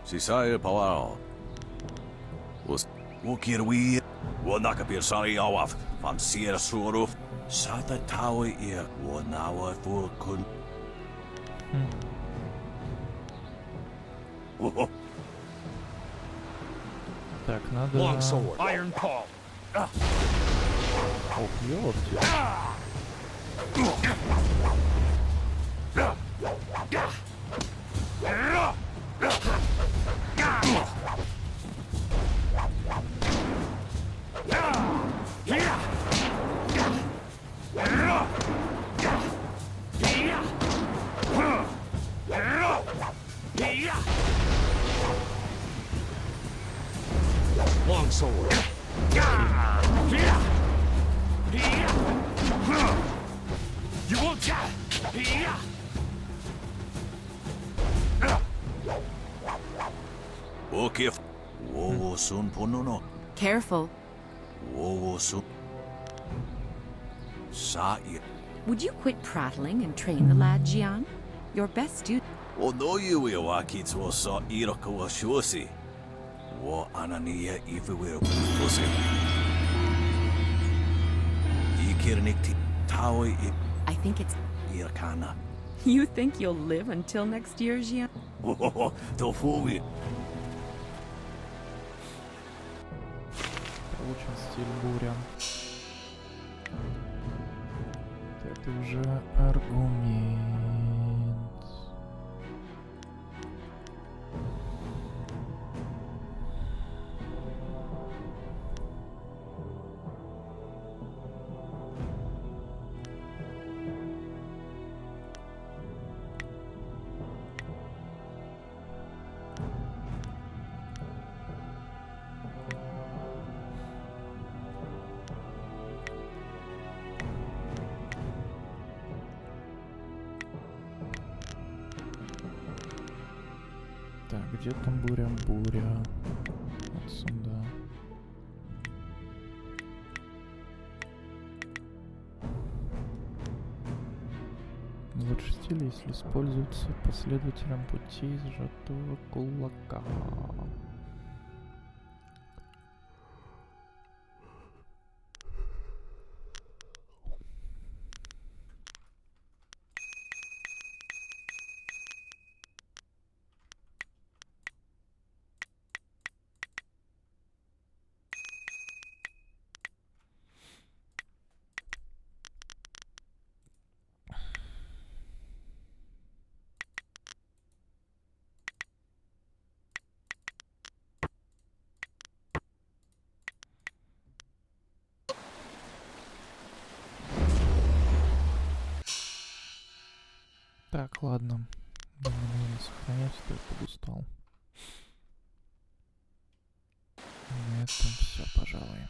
S14: Sisaya Pawao. Was Wukirwi, Wanakapir Sari Awaf, Van Sierra Suruf, Sata Tawa ear, Wanawa for Kun.
S1: Так, надо...
S8: Long sword. Iron palm.
S1: Ох, ёпти.
S22: sword.
S3: You won't die!
S14: Okay. Whoa, soon ponono.
S13: Careful.
S14: Whoa, soon. Sa'i.
S13: Would you quit prattling and train the lad, Jian? Your best student.
S14: O no yui wa kitsu sa iraka wa shosi. Wa anania everywhere pussy. Ikirnikti taoi
S13: I think it's...
S14: Irkana.
S13: You think you'll live until next year, Jian?
S14: Oh, the fool.
S1: Получен стиль буря. Это уже аргумент. Так, где там буря? Буря. Отсюда. Лучший стиль, если используется последователем пути сжатого кулака. Так, ладно. Нужно сохранять, что я подустал. На этом все, пожалуй.